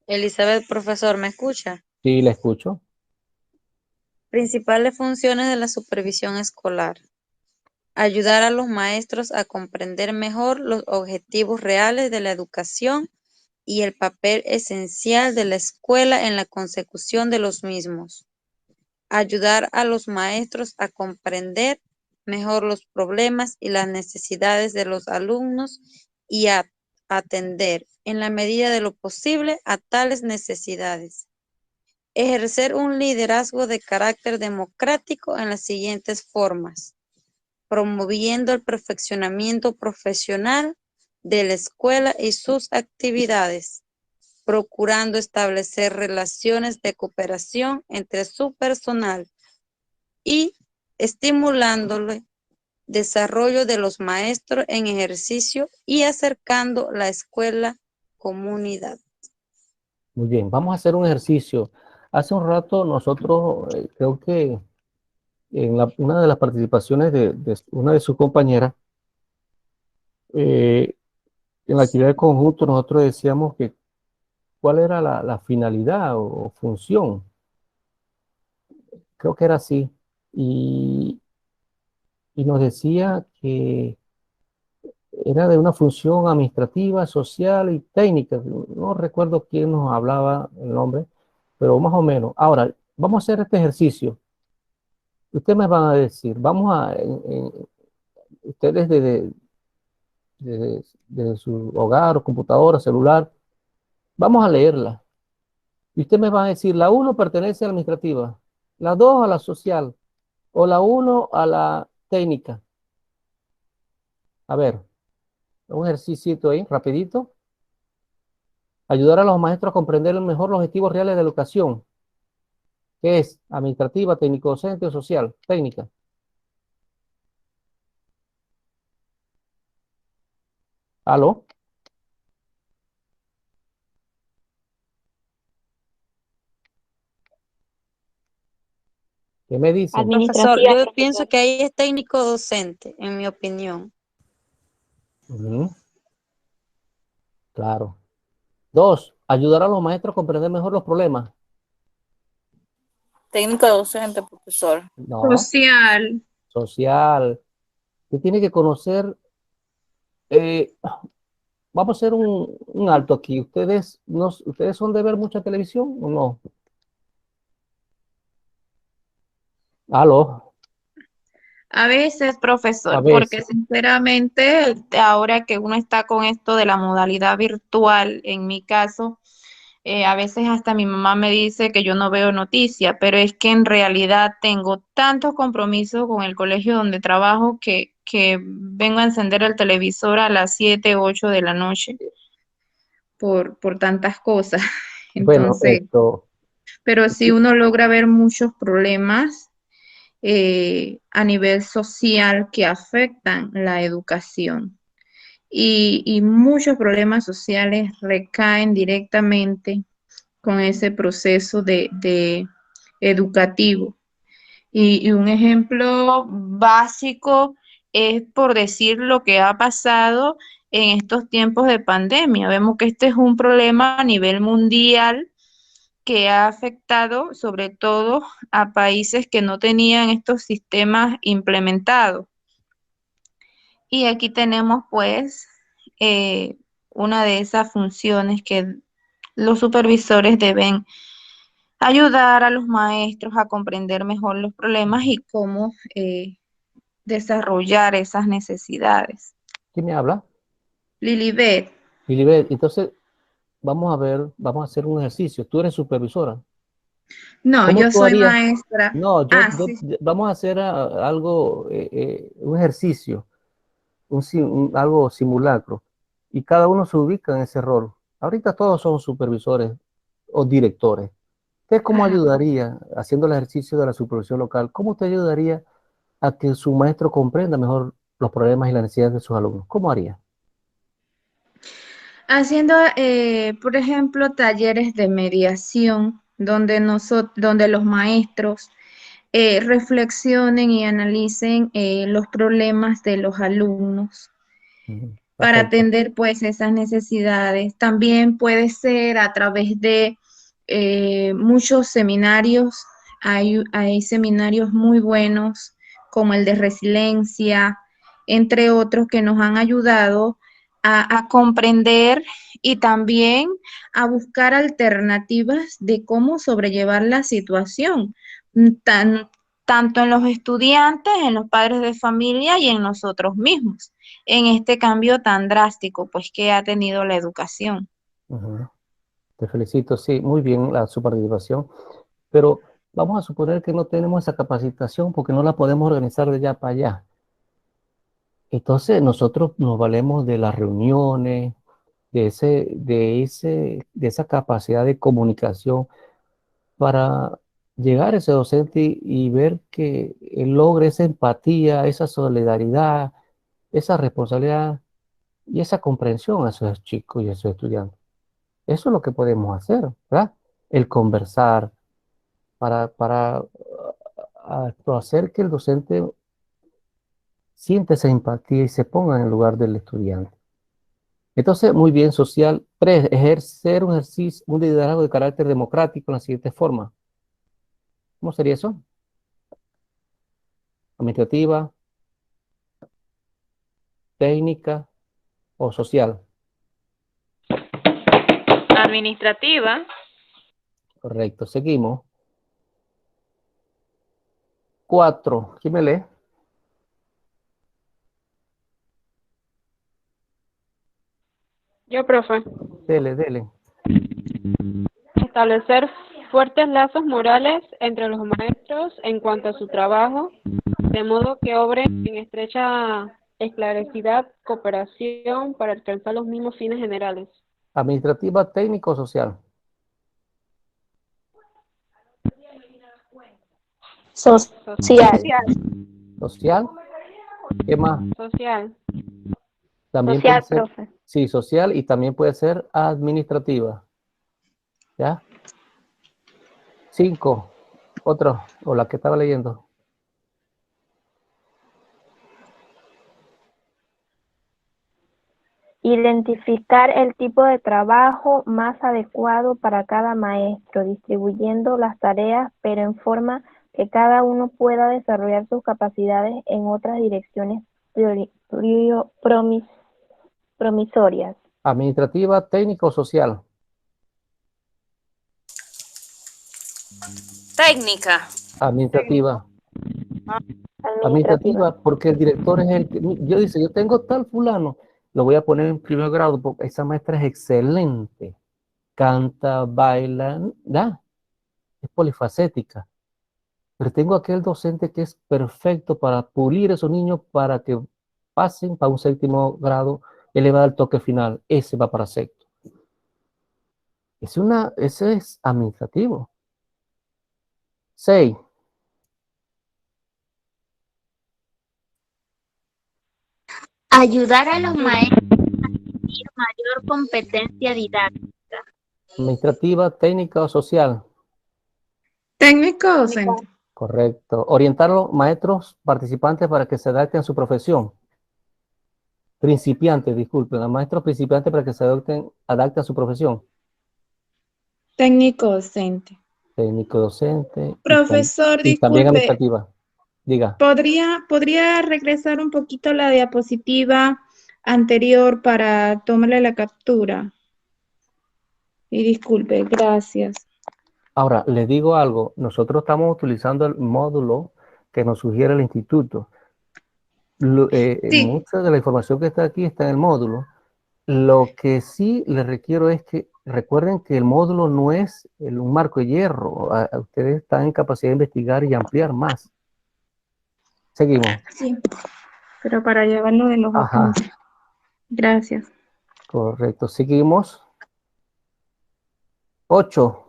Elizabeth, profesor, ¿me escucha? Sí, la escucho. Principales funciones de la supervisión escolar. Ayudar a los maestros a comprender mejor los objetivos reales de la educación y el papel esencial de la escuela en la consecución de los mismos. Ayudar a los maestros a comprender mejor los problemas y las necesidades de los alumnos y a atender, en la medida de lo posible, a tales necesidades. Ejercer un liderazgo de carácter democrático en las siguientes formas: promoviendo el perfeccionamiento profesional de la escuela y sus actividades, procurando establecer relaciones de cooperación entre su personal y estimulándole desarrollo de los maestros en ejercicio y acercando la escuela comunidad. Muy bien, vamos a hacer un ejercicio. Hace un rato nosotros, creo que en una de las participaciones de una de sus compañeras, en la actividad de conjunto nosotros decíamos que cuál era la finalidad o función. Creo que era así. Y nos decía que era de una función administrativa, social y técnica. No recuerdo quién nos hablaba el nombre, pero más o menos. Ahora, vamos a hacer este ejercicio. Ustedes me van a decir, ustedes desde su hogar o computadora, celular, vamos a leerla. Y ustedes me van a decir, la 1 pertenece a la administrativa, La 2 a la social o la 1 a la técnica. A ver, un ejercicio ahí, rapidito. Ayudar a los maestros a comprender mejor los objetivos reales de la educación. ¿Qué es? Administrativa, técnico-docente o social. Técnica. ¿Aló? ¿Qué me dicen? Profesor, Administrativa, yo pienso profesor. que ahí es técnico docente, en mi opinión. Ujú, claro. 2, ayudar a los maestros a comprender mejor los problemas. Técnico docente, profesor. No, Social. social. Usted tiene que conocer, eh, vamos a hacer un alto aquí. ¿Ustedes son de ver mucha televisión o no? ¿Aló? A veces, A profesor, porque veces. sinceramente, ahora que uno está con esto de la modalidad virtual, en mi caso, a veces hasta mi mamá me dice que yo no veo noticias, pero es que en realidad tengo tantos compromisos con el colegio donde trabajo que vengo a encender el televisor a las 7, 8 de la noche por tantas cosas. Bueno, Entonces, pero si uno logra ver muchos problemas a nivel social que afectan la educación. Y muchos problemas sociales recaen directamente con ese proceso de educativo. Y un ejemplo básico es por decir lo que ha pasado en estos tiempos de pandemia. Vemos que este es un problema a nivel mundial que ha afectado sobre todo a países que no tenían estos sistemas implementados. Y aquí tenemos pues eh, una de esas funciones que los supervisores deben ayudar a los maestros a comprender mejor los problemas y cómo desarrollar esas necesidades. ¿Quién me habla? Lilibet. Lilibet, entonces vamos a hacer un ejercicio. Tú eres supervisora. No, ¿Cómo yo tú soy harías? maestra. No, Sí. vamos a hacer algo, un ejercicio, algo simulacro, y cada uno se ubica en ese rol. Ahorita todos son supervisores o directores. ¿Usted cómo Ajá. ayudaría, haciendo el ejercicio de la supervisión local, cómo usted ayudaría a que su maestro comprenda mejor los problemas y las necesidades de sus alumnos? ¿Cómo haría? Haciendo, por ejemplo, talleres de mediación donde los maestros reflexionen y analicen los problemas de los alumnos para Perfecto. atender pues esas necesidades. También puede ser a través de muchos seminarios. Hay seminarios muy buenos como el de resiliencia, entre otros que nos han ayudado a comprender y también a buscar alternativas de cómo sobrellevar la situación, tanto en los estudiantes, en los padres de familia y en nosotros mismos, en este cambio tan drástico pues que ha tenido la educación. Ujú. Te felicito, sí, muy bien su participación, pero vamos a suponer que no tenemos esa capacitación porque no la podemos organizar de allá para allá. Entonces nosotros nos valemos de las reuniones, de esa capacidad de comunicación para llegar a ese docente y ver que él logre esa empatía, esa solidaridad, esa responsabilidad y esa comprensión a esos chicos y a esos estudiantes. Eso es lo que podemos hacer, ¿verdad? El conversar para hacer que el docente sienta esa empatía y se ponga en el lugar del estudiante. Entonces, muy bien, social, ejercer un liderazgo de carácter democrático en la siguiente forma. ¿Cómo sería eso? Administrativa, técnica o social. Administrativa. Correcto, seguimos. 4, ¿quién me lee? Yo, profe. Dele. Establecer fuertes lazos morales entre los maestros en cuanto a su trabajo, de modo que obren en estrecha esclarecida cooperación para alcanzar los mismos fines generales. Administrativa, técnico, social. Social. Social. ¿Qué más? Social. También Social, puede ser, profe. sí, social, y también puede ser administrativa. ¿Ya? 5. Otro, o la que estaba leyendo. Identificar el tipo de trabajo más adecuado para cada maestro, distribuyendo las tareas, pero en forma que cada uno pueda desarrollar sus capacidades en otras direcciones promisorias. Administrativa, técnico, social. Técnica. Administrativa. Administrativa. Administrativa, porque el director es el que, yo dice, yo tengo tal fulano, lo voy a poner en primer grado porque esa maestra es excelente. Canta, baila, da, es polifacética. Pero tengo aquel docente que es perfecto para pulir a esos niños para que pasen para un séptimo grado, él le va a dar el toque final, ese va para sexto. Ese es administrativo. 6. Ayudar a los maestros a adquirir mayor competencia didáctica. Administrativa, técnica o social. Técnico docente. Correcto. Orientar a los maestros participantes para que se adapten a su profesión. Principiantes, disculpen, a maestros principiantes para que se adapten a su profesión. Técnico docente. Técnico docente. Profesor, y también disculpe, administrativa. Diga. ¿podría regresar un poquito la diapositiva anterior para tomarle la captura? Y disculpe, gracias. Ahora, les digo algo. Nosotros estamos utilizando el módulo que nos sugiere el instituto. Sí. Mucha de la información que está aquí está en el módulo. Lo que sí les requiero es que recuerden que el módulo no es un marco de hierro. Ustedes están en capacidad de investigar y ampliar más. Seguimos. Sí, pero para llevarlo de los Ajá. apuntes. Gracias. Correcto. Seguimos. 8.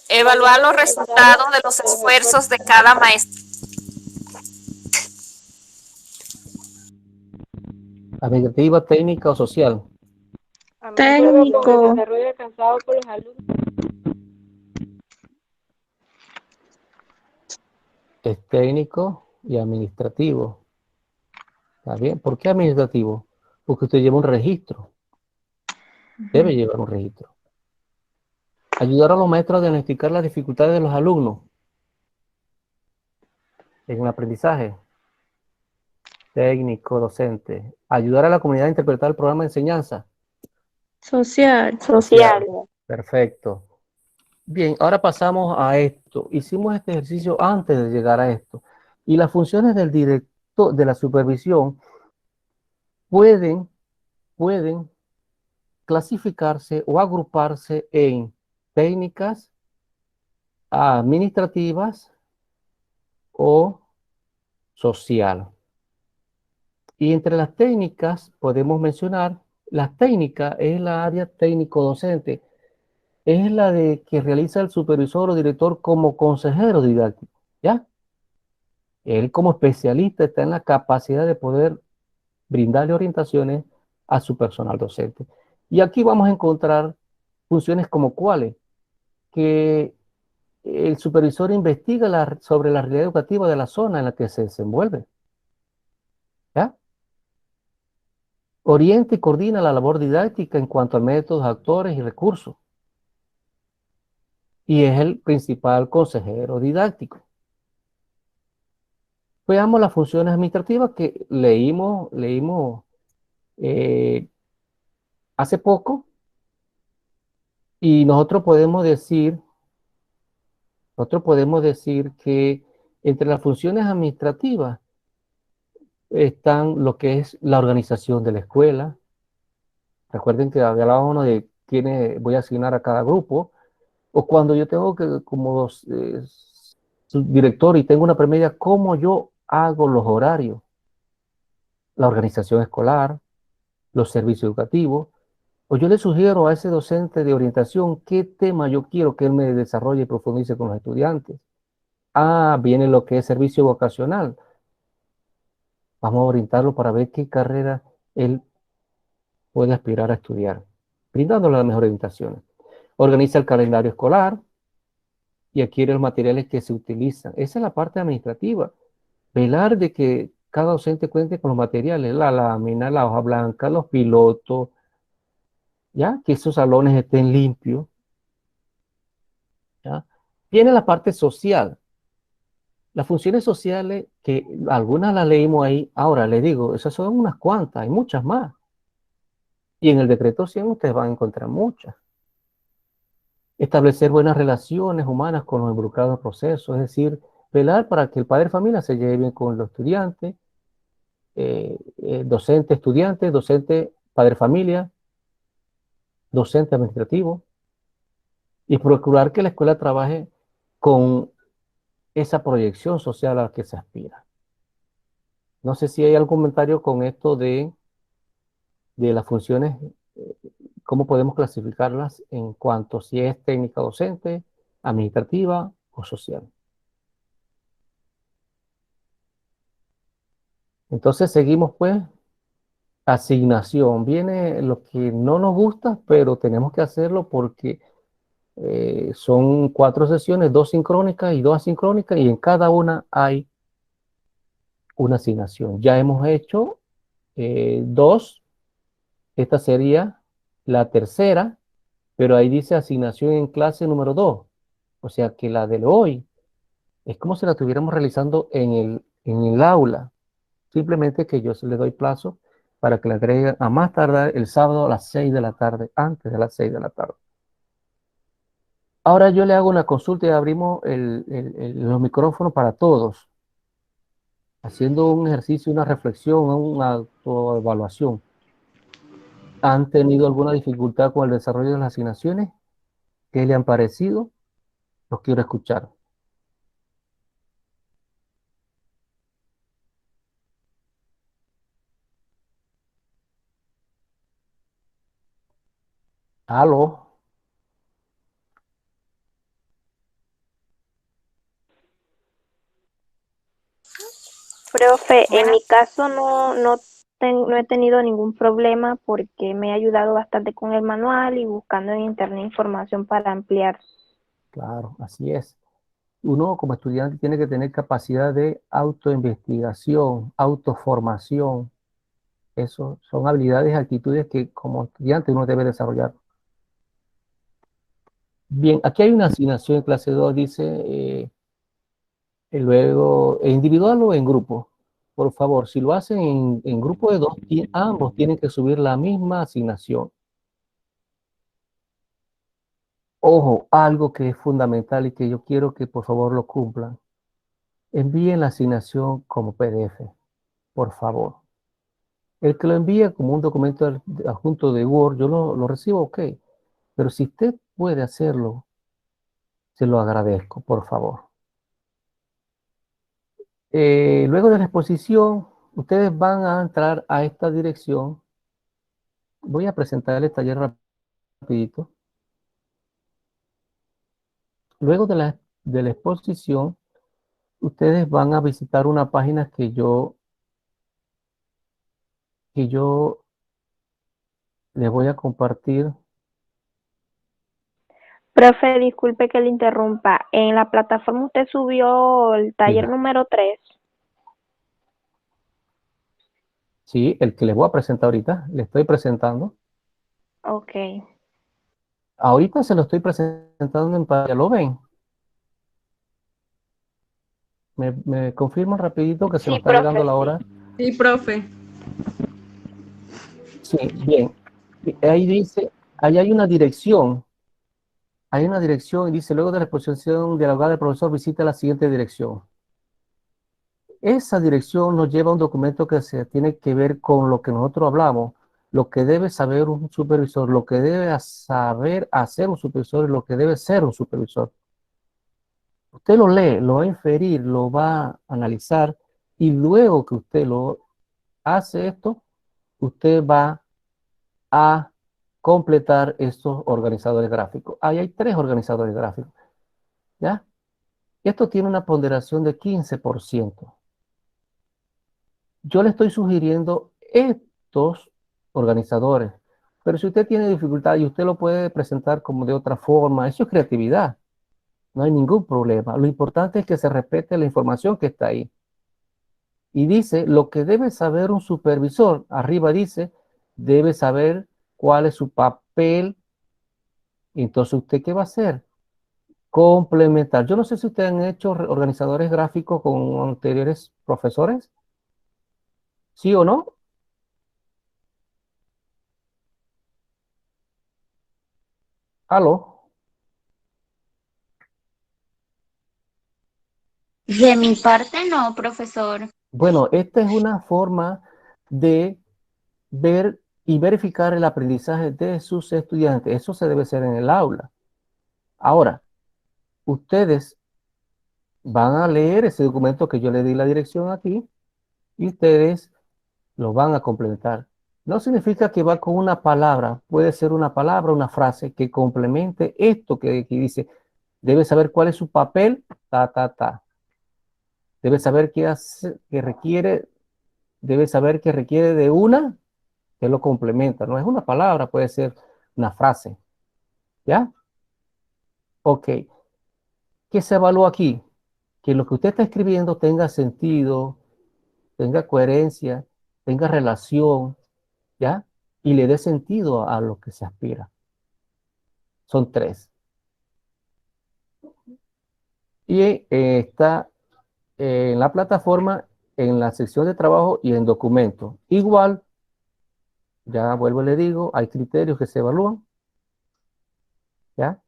Evaluar los resultados de los esfuerzos de cada maestro. Administrativa, técnica o social. Técnico. El desarrollo alcanzado por los alumnos. Es técnico y administrativo. ¿Está bien? ¿Por qué administrativo? Porque usted lleva un registro. Debe llevar un registro. Ayudar a los maestros a diagnosticar las dificultades de los alumnos en el aprendizaje. Técnico, docente. Ayudar a la comunidad a interpretar el programa de enseñanza. Social. Perfecto. Bien, ahora pasamos a esto. Hicimos este ejercicio antes de llegar a esto. Y las funciones del director de la supervisión pueden clasificarse o agruparse en técnicas, administrativas o social. Y entre las técnicas podemos mencionar, las técnicas es la área técnico-docente, es la de que realiza el supervisor o director como consejero didáctico, ¿ya? Él como especialista está en la capacidad de poder brindarle orientaciones a su personal docente. Y aquí vamos a encontrar funciones como cuáles, que el supervisor investiga sobre la realidad educativa de la zona en la que se desenvuelve, ¿ya? Orienta y coordina la labor didáctica en cuanto a métodos, actores y recursos. Y es el principal consejero didáctico. Veamos las funciones administrativas que leímos hace poco. Y nosotros podemos decir que entre las funciones administrativas están lo que es la organización de la escuela. Recuerden que hablábamos de quiénes voy a asignar a cada grupo, o cuando yo tengo que, como subdirector y tengo una premedia, cómo yo hago los horarios, la organización escolar, los servicios educativos, o yo le sugiero a ese docente de orientación qué tema yo quiero que él me desarrolle y profundice con los estudiantes. Viene lo que es servicio vocacional. Vamos a orientarlo para ver qué carrera él puede aspirar a estudiar, brindándole las mejores orientaciones. Organiza el calendario escolar y adquiere los materiales que se utilizan. Esa es la parte administrativa. Velar de que cada docente cuente con los materiales, la lámina, la hoja blanca, los pilotos, ya, que esos salones estén limpios. ¿Ya? Viene la parte social. Las funciones sociales, que algunas las leímos ahí, ahora les digo, esas son unas cuantas, hay muchas más. Y en el decreto 100 ustedes van a encontrar muchas. Establecer buenas relaciones humanas con los involucrados en el proceso, es decir, velar para que el padre de familia se lleve bien con los estudiantes, docente, estudiante, docente, padre de familia, docente administrativo, y procurar que la escuela trabaje con esa proyección social a la que se aspira. No sé si hay algún comentario con esto de las funciones, cómo podemos clasificarlas en cuanto si es técnica docente, administrativa o social. Entonces seguimos pues, asignación. Viene lo que no nos gusta, pero tenemos que hacerlo porque son 4 sesiones, 2 sincrónicas y 2 asincrónicas, y en cada una hay una asignación. Ya hemos hecho 2, esta sería la tercera, pero ahí dice asignación en clase número 2. O sea que la de hoy es como si la estuviéramos realizando en el aula. Simplemente que yo se le doy plazo para que la agreguen a más tardar el sábado a las 6 de la tarde, antes de las 6 de la tarde. Ahora yo le hago una consulta y abrimos los micrófonos para todos, haciendo un ejercicio, una reflexión, una autoevaluación. ¿Han tenido alguna dificultad con el desarrollo de las asignaciones? ¿Qué le han parecido? Los quiero escuchar. ¿Aló? Profe, en mi caso no he tenido ningún problema porque me ha ayudado bastante con el manual y buscando en internet información para ampliar. Claro, así es. Uno como estudiante tiene que tener capacidad de autoinvestigación, autoformación. Eso son habilidades y actitudes que como estudiante uno debe desarrollar. Bien, aquí hay una asignación en clase 2, dice, luego, individual o en grupo. Por favor, si lo hacen en grupo de 2, ambos tienen que subir la misma asignación. Ojo, algo que es fundamental y que yo quiero que por favor lo cumplan. Envíen la asignación como PDF, por favor. El que lo envíe como un documento adjunto de Word, yo lo recibo, ok. Pero si usted puede hacerlo, se lo agradezco, por favor. Luego de la exposición, ustedes van a entrar a esta dirección. Voy a presentar el taller rapidito. Luego de la exposición, ustedes van a visitar una página que yo les voy a compartir. Profe, disculpe que le interrumpa. En la plataforma usted subió el taller número 3. Sí, el que les voy a presentar ahorita, le estoy presentando. Ok. Ahorita se lo estoy presentando en pantalla, ¿lo ven? ¿Me confirman rapidito que se nos está llegando la hora? Sí, profe. Sí, bien. Ahí dice, ahí hay una dirección. Hay una dirección y dice, luego de la exposición dialogada del profesor, visita la siguiente dirección. esa dirección nos lleva a un documento que se tiene que ver con lo que nosotros hablamos, lo que debe saber un supervisor, lo que debe saber hacer un supervisor y lo que debe ser un supervisor. Usted lo lee, lo va a inferir, lo va a analizar y luego que usted lo hace esto, usted va a completar estos organizadores gráficos. Ahí hay 3 organizadores gráficos, ¿ya? Esto tiene una ponderación de 15%. Yo le estoy sugiriendo estos organizadores, pero si usted tiene dificultad y usted lo puede presentar como de otra forma, eso es creatividad. No hay ningún problema. Lo importante es que se respete la información que está ahí. Y dice, lo que debe saber un supervisor, arriba dice, debe saber cuál es su papel. Entonces, ¿usted qué va a hacer? Complementar. Yo no sé si ustedes han hecho organizadores gráficos con anteriores profesores. ¿Sí o no? ¿Aló? De mi parte no, profesor. Bueno, esta es una forma de ver y verificar el aprendizaje de sus estudiantes. Eso se debe hacer en el aula. Ahora, ustedes van a leer ese documento que yo le di la dirección aquí y ustedes lo van a complementar. No significa que va con una palabra, puede ser una palabra, una frase que complemente esto que aquí dice. Debe saber cuál es su papel, Debe saber qué hace, qué requiere, debe saber que requiere de una que lo complementa. No es una palabra, puede ser una frase. ¿Ya? Ok. ¿Qué se evalúa aquí? Que lo que usted está escribiendo tenga sentido, tenga coherencia, tenga relación, ¿ya? Y le dé sentido a lo que se aspira. Son 3. Y está en la plataforma, en la sección de trabajo y en documento. Igual, ya vuelvo y le digo, hay criterios que se evalúan, ¿ya?